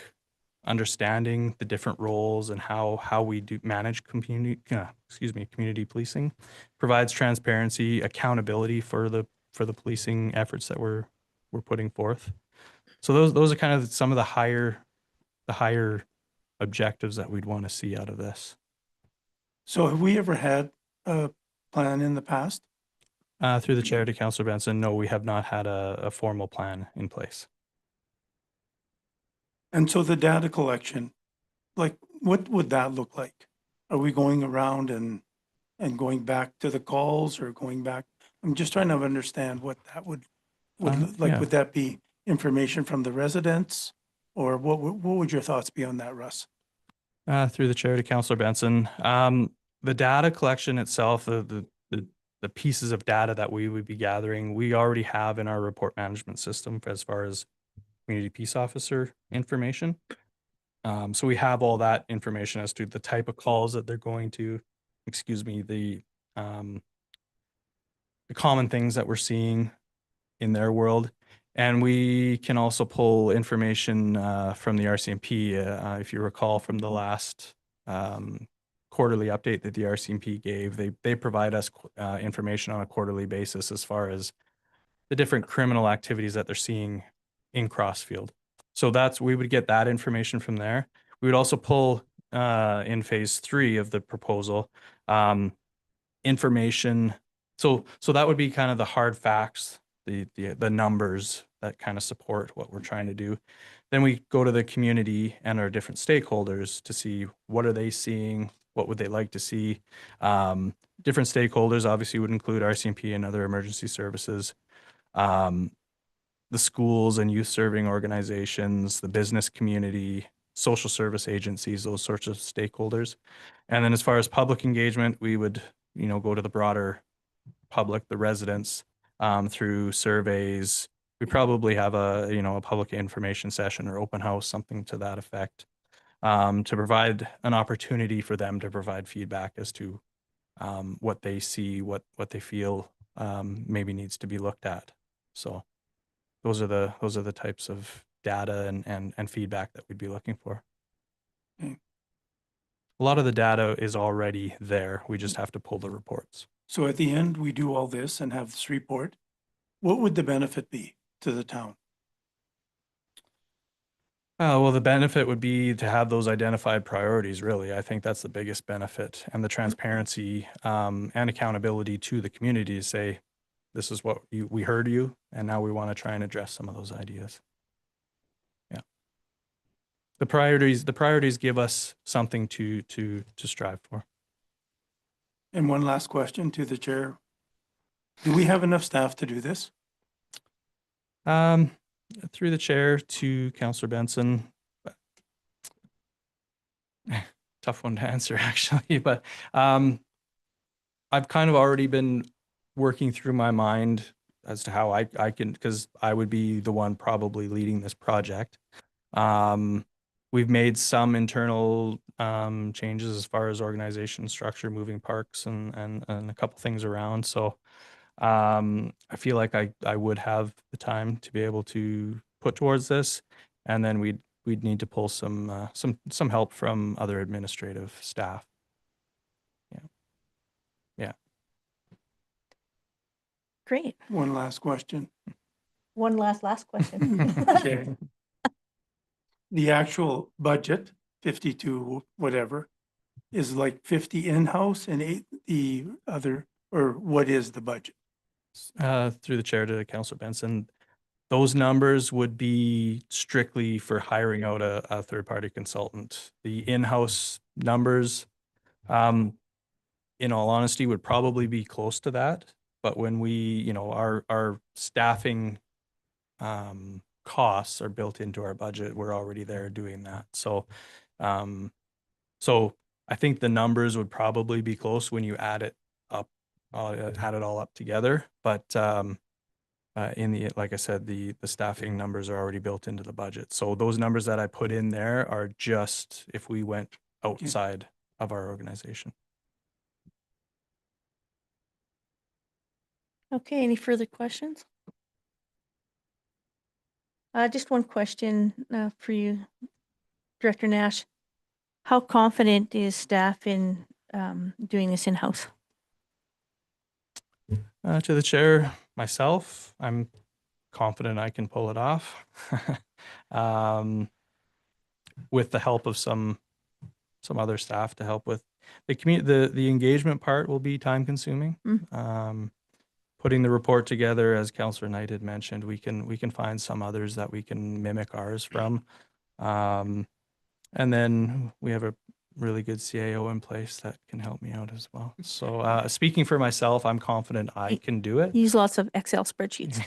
understanding the different roles and how we do manage community policing, provides transparency, accountability for the policing efforts that we're putting forth. So those are kind of some of the higher objectives that we'd want to see out of this. So have we ever had a plan in the past? Through the chair to Councillor Benson, no, we have not had a formal plan in place. And so the data collection, like, what would that look like? Are we going around and going back to the calls or going back? I'm just trying to understand what that would look like. Yeah. Would that be information from the residents? Or what would your thoughts be on that, Russ? Through the chair to Councillor Benson, the data collection itself, the pieces of data that we would be gathering, we already have in our report management system as far as community peace officer information. So we have all that information as to the type of calls that they're going to, the common things that we're seeing in their world. And we can also pull information from the RCMP. If you recall from the last quarterly update that the RCMP gave, they provide us information on a quarterly basis as far as the different criminal activities that they're seeing in Crossfield. So we would get that information from there. We would also pull in phase 3 of the proposal information. So that would be kind of the hard facts, the numbers that kind of support what we're trying to do. Then we go to the community and our different stakeholders to see what are they seeing, what would they like to see. Different stakeholders obviously would include RCMP and other emergency services, the schools and youth serving organizations, the business community, social service agencies, those sorts of stakeholders. And then as far as public engagement, we would, go to the broader public, the residents, through surveys. We probably have a public information session or open house, something to that effect, to provide an opportunity for them to provide feedback as to what they see, what they feel maybe needs to be looked at. So those are the types of data and feedback that we'd be looking for. Okay. A lot of the data is already there. We just have to pull the reports. So at the end, we do all this and have this report. What would the benefit be to the town? Well, the benefit would be to have those identified priorities, really. I think that's the biggest benefit, and the transparency and accountability to the community to say, this is what we heard you, and now we want to try and address some of those ideas. Yeah. The priorities give us something to strive for. And one last question to the chair. Do we have enough staff to do this? Through the chair to Councillor Benson. Tough one to answer, actually, but I've kind of already been working through my mind as to how I can, because I would be the one probably leading this project. We've made some internal changes as far as organization structure, moving parks and a couple things around. So I feel like I would have the time to be able to put towards this, and then we'd need to pull some help from other administrative staff. Yeah. Great. One last question. One last question. Okay. The actual budget, 52, whatever, is like 50 in-house and 8 the other, or what is the budget? Through the chair to Councillor Benson, those numbers would be strictly for hiring out a third-party consultant. The in-house numbers, in all honesty, would probably be close to that. But when we, our staffing costs are built into our budget, we're already there doing that. So, so I think the numbers would probably be close when you add it up I'll add it all up together, but like I said, the staffing numbers are already built into the budget. So those numbers that I put in there are just if we went outside of our organization. Okay, any further questions? Just one question for you, Director Nash. How confident is staff in doing this in-house? To the chair, myself, I'm confident I can pull it off. With the help of some other staff to help with the engagement part will be time consuming. Putting the report together, as Councillor Knight had mentioned, we can find some others that we can mimic ours from. And then we have a really good CAO in place that can help me out as well. So speaking for myself, I'm confident I can do it. Use lots of Excel spreadsheets.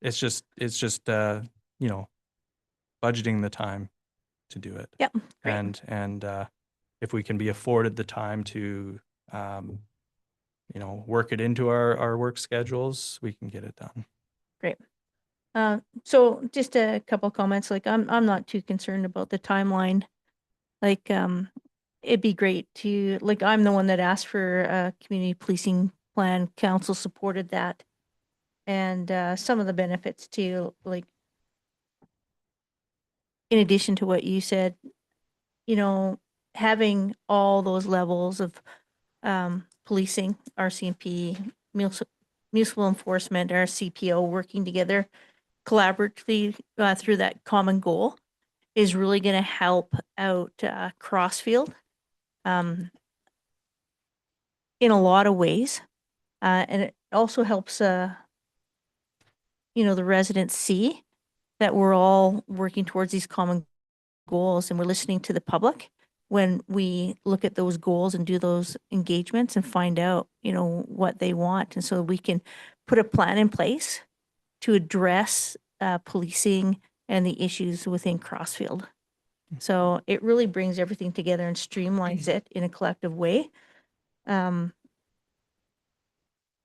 It's just you know, budgeting the time to do it. Yep. Great. And if we can be afforded the time to you know, work it into our work schedules, we can get it done. Great. So just a couple comments. Like I'm not too concerned about the timeline. Like it'd be great to, like, I'm the one that asked for a community policing plan. Council supported that. And some of the benefits too, like in addition to what you said, you know, having all those levels of policing, RCMP, municipal enforcement, our CPO working together collaboratively through that common goal is really going to help out Crossfield in a lot of ways. And it also helps, you know, the residents see that we're all working towards these common goals and we're listening to the public when we look at those goals and do those engagements and find out, you know, what they want. And so we can put a plan in place to address policing and the issues within Crossfield. So it really brings everything together and streamlines it in a collective way.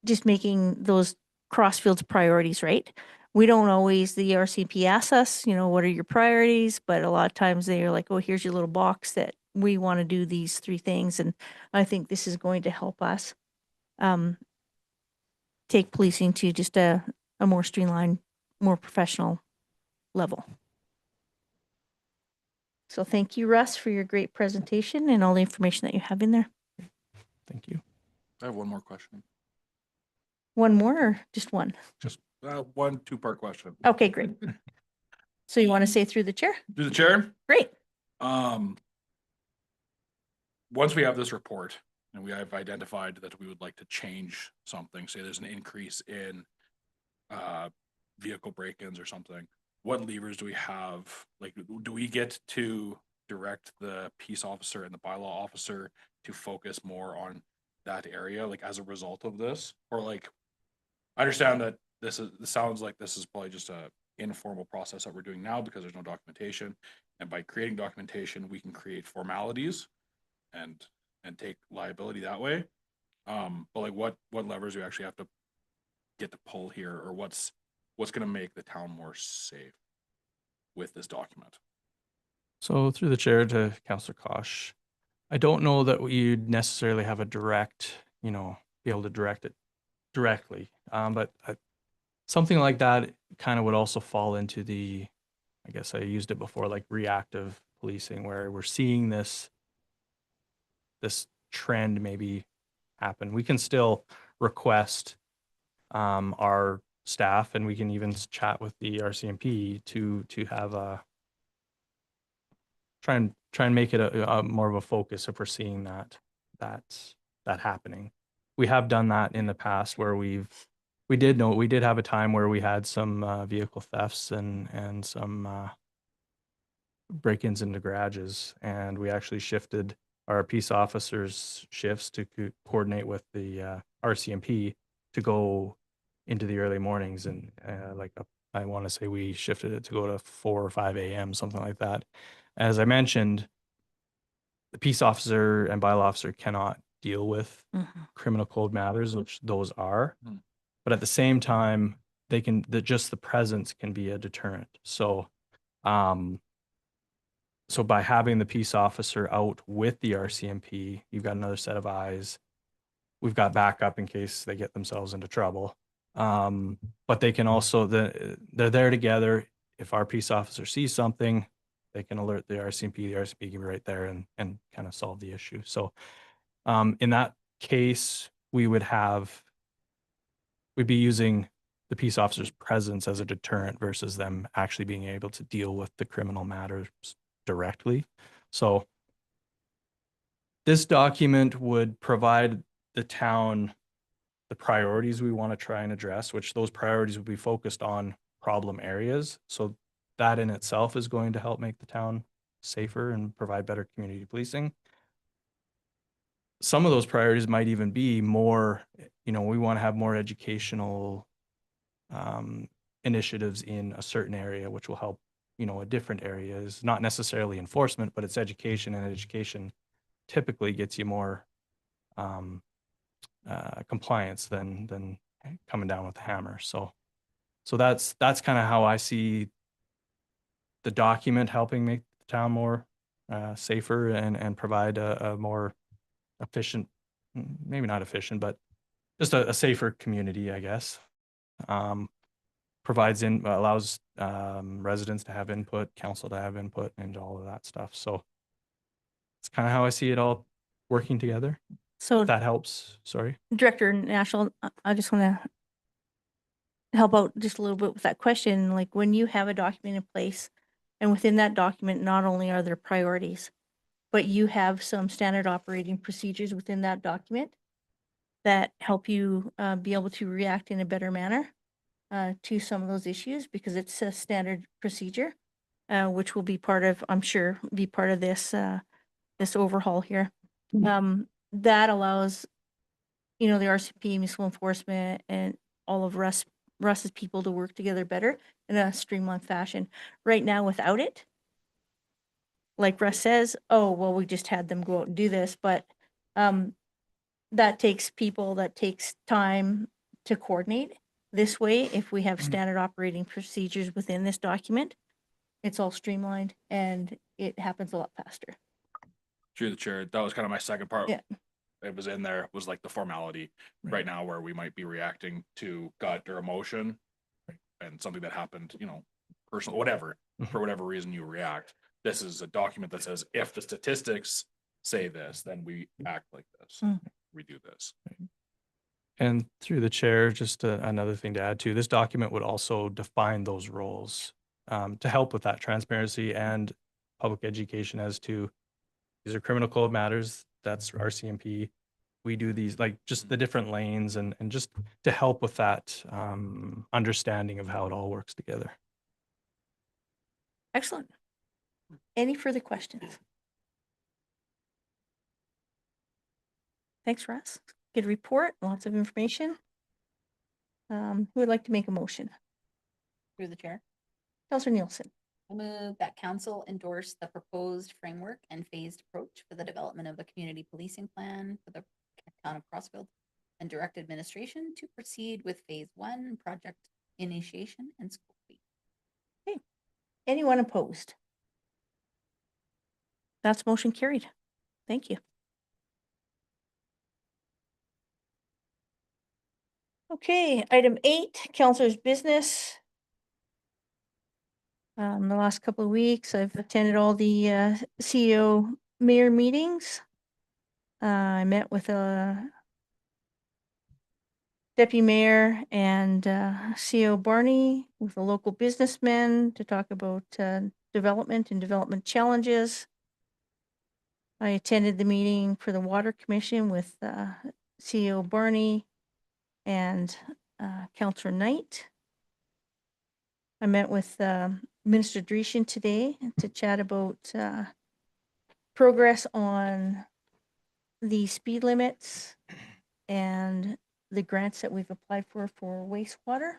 Just making those Crossfield's priorities, right? We don't always, the RCMP asks us, you know, what are your priorities? But a lot of times they're like, oh, here's your little box that we want to do these 3 things. And I think this is going to help us take policing to just a more streamlined, more professional level. So thank you, Russ, for your great presentation and all the information that you have in there. Thank you. I have one more question. One more or just one? Just one 2-part question. Okay, great. So you want to say through the chair? Through the chair? Great. Once we have this report and we have identified that we would like to change something, say there's an increase in vehicle break-ins or something, what levers do we have? Like, do we get to direct the peace officer and the bylaw officer to focus more on that area, like as a result of this? Or like, I understand that this sounds like this is probably just a informal process that we're doing now because there's no documentation. And by creating documentation, we can create formalities and take liability that way. But like what levers do we actually have to get to pull here, or what's going to make the town more safe with this document? So through the chair to Councillor Kosh, I don't know that we'd necessarily have a direct, you know, be able to direct it directly. But something like that kind of would also fall into the, I guess I used it before, like reactive policing, where we're seeing this trend maybe happen. We can still request our staff, and we can even chat with the RCMP to have a try and make it a more of a focus if we're seeing that happening. We have done that in the past where we did have a time where we had some vehicle thefts and some break-ins into garages, and we actually shifted our peace officers' shifts to coordinate with the RCMP to go into the early mornings, and I want to say we shifted it to go to 4 or 5 a.m., something like that. As I mentioned, the peace officer and bylaw officer cannot deal with Mhm. criminal code matters, which those are. Hmm. But at the same time, they can, just the presence can be a deterrent. So, so by having the peace officer out with the RCMP, you've got another set of eyes. We've got backup in case they get themselves into trouble. But they can also, they're there together. If our peace officer sees something, they can alert the RCMP. The RCMP can be right there and kind of solve the issue. So in that case, we'd be using the peace officer's presence as a deterrent versus them actually being able to deal with the criminal matters directly. So this document would provide the town the priorities we want to try and address, which those priorities would be focused on problem areas. So that in itself is going to help make the town safer and provide better community policing. Some of those priorities might even be more, we want to have more educational initiatives in a certain area, which will help, a different area. Is not necessarily enforcement, but it's education, and education typically gets you more compliance than coming down with a hammer. So that's kind of how I see the document helping make the town more safer and provide a more efficient, maybe not efficient, but just a safer community, I guess. Allows residents to have input, council to have input, and all of that stuff. So it's kind of how I see it all working together. So If that helps. Sorry. Director National, I just want to help out just a little bit with that question. Like when you have a document in place, and within that document, not only are there priorities, but you have some standard operating procedures within that document that help you be able to react in a better manner to some of those issues, because it's a standard procedure, which will be part of, I'm sure, be part of this this overhaul here. That allows, the RCP, municipal enforcement, and all of Russ's people to work together better in a streamlined fashion. Right now, without it, like Russ says, oh, well, we just had them go out and do this, but that takes people, that takes time to coordinate. This way, if we have standard operating procedures within this document, it's all streamlined and it happens a lot faster. Through the chair, that was kind of my second part. Yeah. It was in there, was like the formality right now where we might be reacting to gut or emotion and something that happened, personal, whatever, for whatever reason you react. This is a document that says, if the statistics say this, then we act like this. We do this. And through the chair, just another thing to add to, this document would also define those roles to help with that transparency and public education as to, these are criminal code matters, that's RCMP. We do these, like just the different lanes and just to help with that understanding of how it all works together. Excellent. Any further questions? Thanks, Russ. Good report, lots of information. Who would like to make a motion? Through the chair. Councilor Nielsen. I move that council endorse the proposed framework and phased approach for the development of a community policing plan for the town of Crossfield, and direct administration to proceed with phase 1 project initiation and scoping. Okay. Anyone opposed? That's motion carried. Thank you. Okay, item 8, councilor's business. The last couple of weeks, I've attended all the CEO mayor meetings. I met with a deputy mayor and CEO Barney, with a local businessman to talk about development and development challenges. I attended the meeting for the Water Commission with CEO Barney and Councillor Knight. I met with Minister Dreeshen today to chat about progress on the speed limits and the grants that we've applied for wastewater.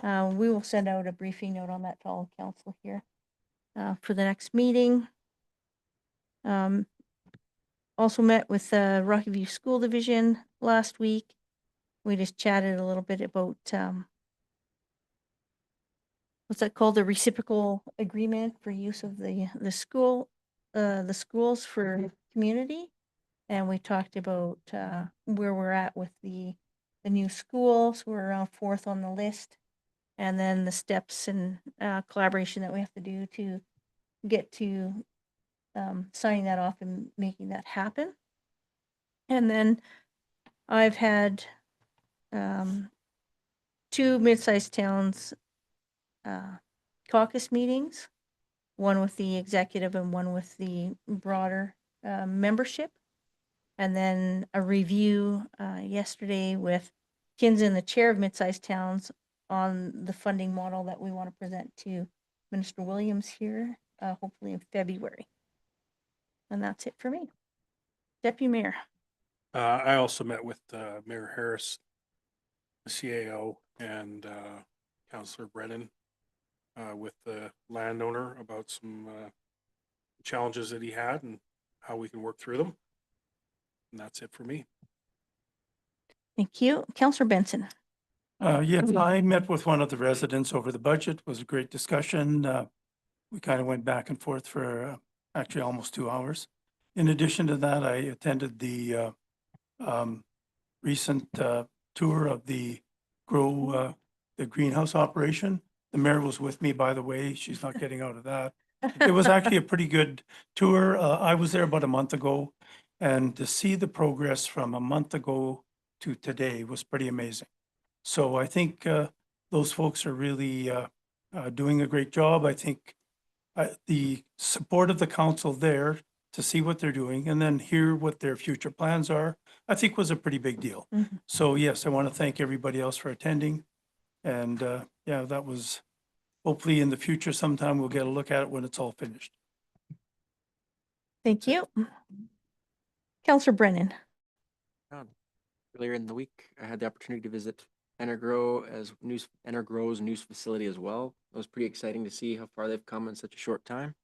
We will send out a briefing note on that to all council here for the next meeting. Also met with the Rocky View School Division last week. We just chatted a little bit about what's that called? The reciprocal agreement for use of the schools for community. And we talked about where we're at with the new school. So we're around 4th on the list. And then the steps and collaboration that we have to do to get to signing that off and making that happen. And then I've had 2 mid-sized towns caucus meetings, one with the executive and one with the broader membership. And then a review yesterday with Kinza, the chair of mid-sized towns, on the funding model that we want to present to Minister Williams here, hopefully in February. And that's it for me. Deputy Mayor. I also met with Mayor Harris, the CAO, and Councillor Brennan with the landowner about some challenges that he had and how we can work through them. And that's it for me. Thank you. Councillor Benson. Yes, I met with one of the residents over the budget. It was a great discussion. We kind of went back and forth for actually almost 2 hours. In addition to that, I attended the recent tour of the the greenhouse operation. The mayor was with me, by the way. She's not getting out of that. It was actually a pretty good tour. I was there about a month ago, and to see the progress from a month ago to today was pretty amazing. So I think those folks are really doing a great job. I think the support of the council there to see what they're doing and then hear what their future plans are, I think was a pretty big deal. Mhm. So yes, I want to thank everybody else for attending. And yeah, that was hopefully in the future sometime we'll get a look at it when it's all finished. Thank you. Councillor Brennan. Earlier in the week, I had the opportunity to visit Energrow's news facility as well. It was pretty exciting to see how far they've come in such a short time.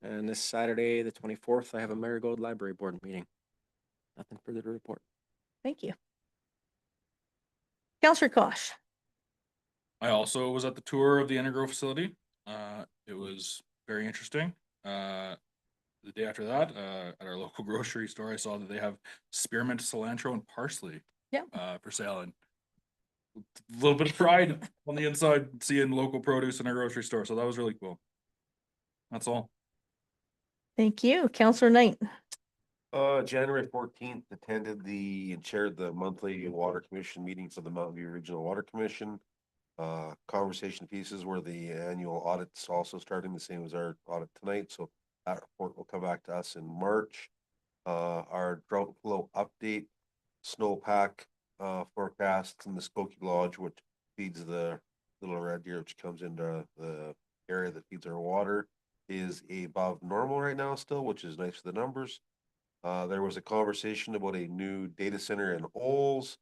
And this Saturday, the 24th, I have a Marigold Library Board meeting. Nothing further to report. Thank you. Councillor Kosh. I also was at the tour of the Energrow facility. It was very interesting. The day after that, at our local grocery store, I saw that they have spearmint, cilantro, and parsley for sale. And a little bit of pride on the inside seeing local produce in our grocery store. So that was really cool. That's all. Thank you. Councillor Knight. January 14th, attended and chaired the monthly water commission meeting for the Mountain View Regional Water Commission. Conversation pieces where the annual audit's also starting the same as our audit tonight. So that report will come back to us in March. Our drought flow update, snowpack forecasts in the Skokie Lodge, which feeds the Little Red Deer, which comes into the area that feeds our water, is above normal right now still, which is nice for the numbers. There was a conversation about a new data center in Olds.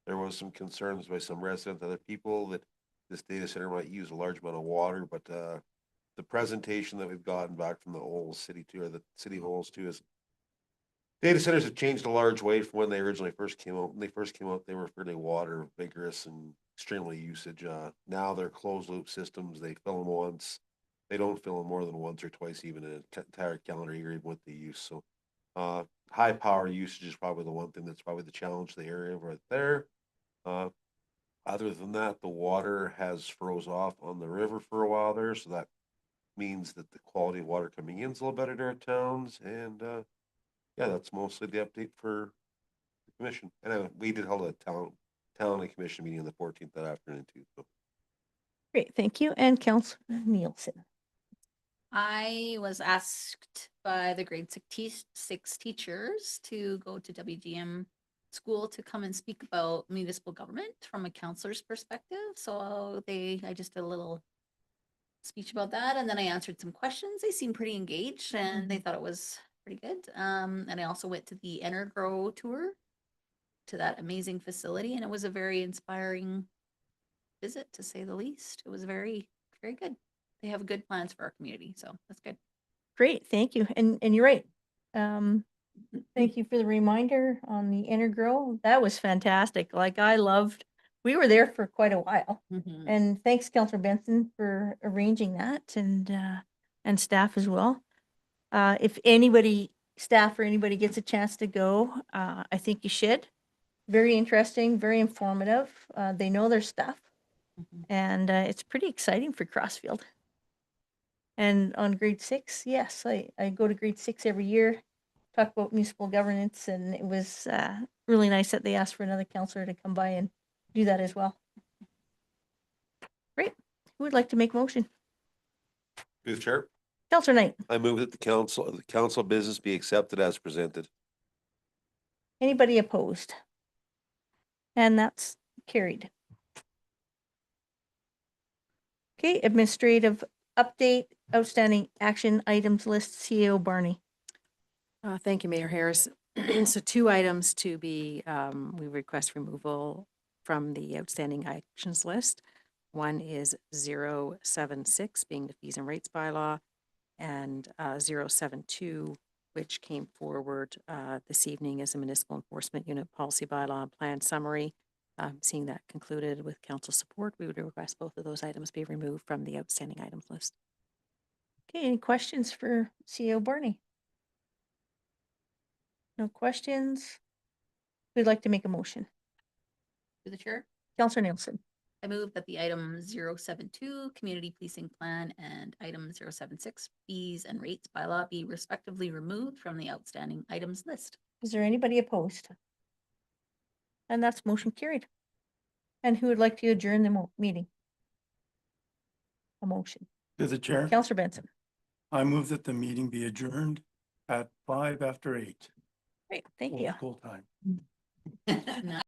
There was some concerns by some residents, other people, that this data center might use a large amount of water, but the presentation that we've gotten back from the Olds City too, or the City of Olds too, is data centers have changed a large way from when they originally first came out. When they first came out, they were fairly water vigorous and extremely usage. Now they're closed loop systems. They fill them once. They don't fill them more than once or twice, even in an entire calendar year, even with the use. So high power usage is probably the one thing that's probably the challenge of the area right there. Other than that, the water has froze off on the river for a while there, so that means that the quality of water coming in is a little better to our towns. And yeah, that's mostly the update for the commission. And we did hold a town and commission meeting on the 14th that afternoon too. So. Great, thank you. And Councillor Nielsen. I was asked by the grade 6 teachers to go to WGM school to come and speak about municipal government from a counselor's perspective. So I just did a little speech about that, and then I answered some questions. They seemed pretty engaged and they thought it was pretty good. And I also went to the Energrow tour to that amazing facility, and it was a very inspiring visit, to say the least. It was very, very good. They have good plans for our community, so that's good. Great, thank you. And you're right. Thank you for the reminder on the Intergrow. That was fantastic. Like we were there for quite a while. Mhm. And thanks, Councillor Benson, for arranging that and staff as well. If anybody, staff or anybody gets a chance to go, I think you should. Very interesting, very informative. They know their stuff. And it's pretty exciting for Crossfield. And on grade 6, yes, I go to grade 6 every year, talk about municipal governance, and it was really nice that they asked for another counselor to come by and do that as well. Great. Who would like to make a motion? Through the chair, Counselor Knight, I move that the council business be accepted as presented. anybody opposed? And that's carried. Okay, administrative update, outstanding action items list, CEO Barney. Thank you, Mayor Harris. So 2 items to be, we request removal from the outstanding actions list. One is 076 being the fees and rates bylaw, and 072, which came forward this evening as a municipal enforcement unit policy bylaw and plan summary. Seeing that concluded with council support, we would request both of those items be removed from the outstanding items list. Okay, any questions for CEO Barney? No questions? Who'd like to make a motion? Through the chair, Counselor Nielsen. I move that the item 072 community policing plan and item 076 fees and rates bylaw be respectively removed from the outstanding items list. Is there anybody opposed? And that's motion carried. And who would like to adjourn the meeting? A motion. To the chair, Counselor Benson. I move that the meeting be adjourned at 8:05. Great, thank you. Full time. Nice.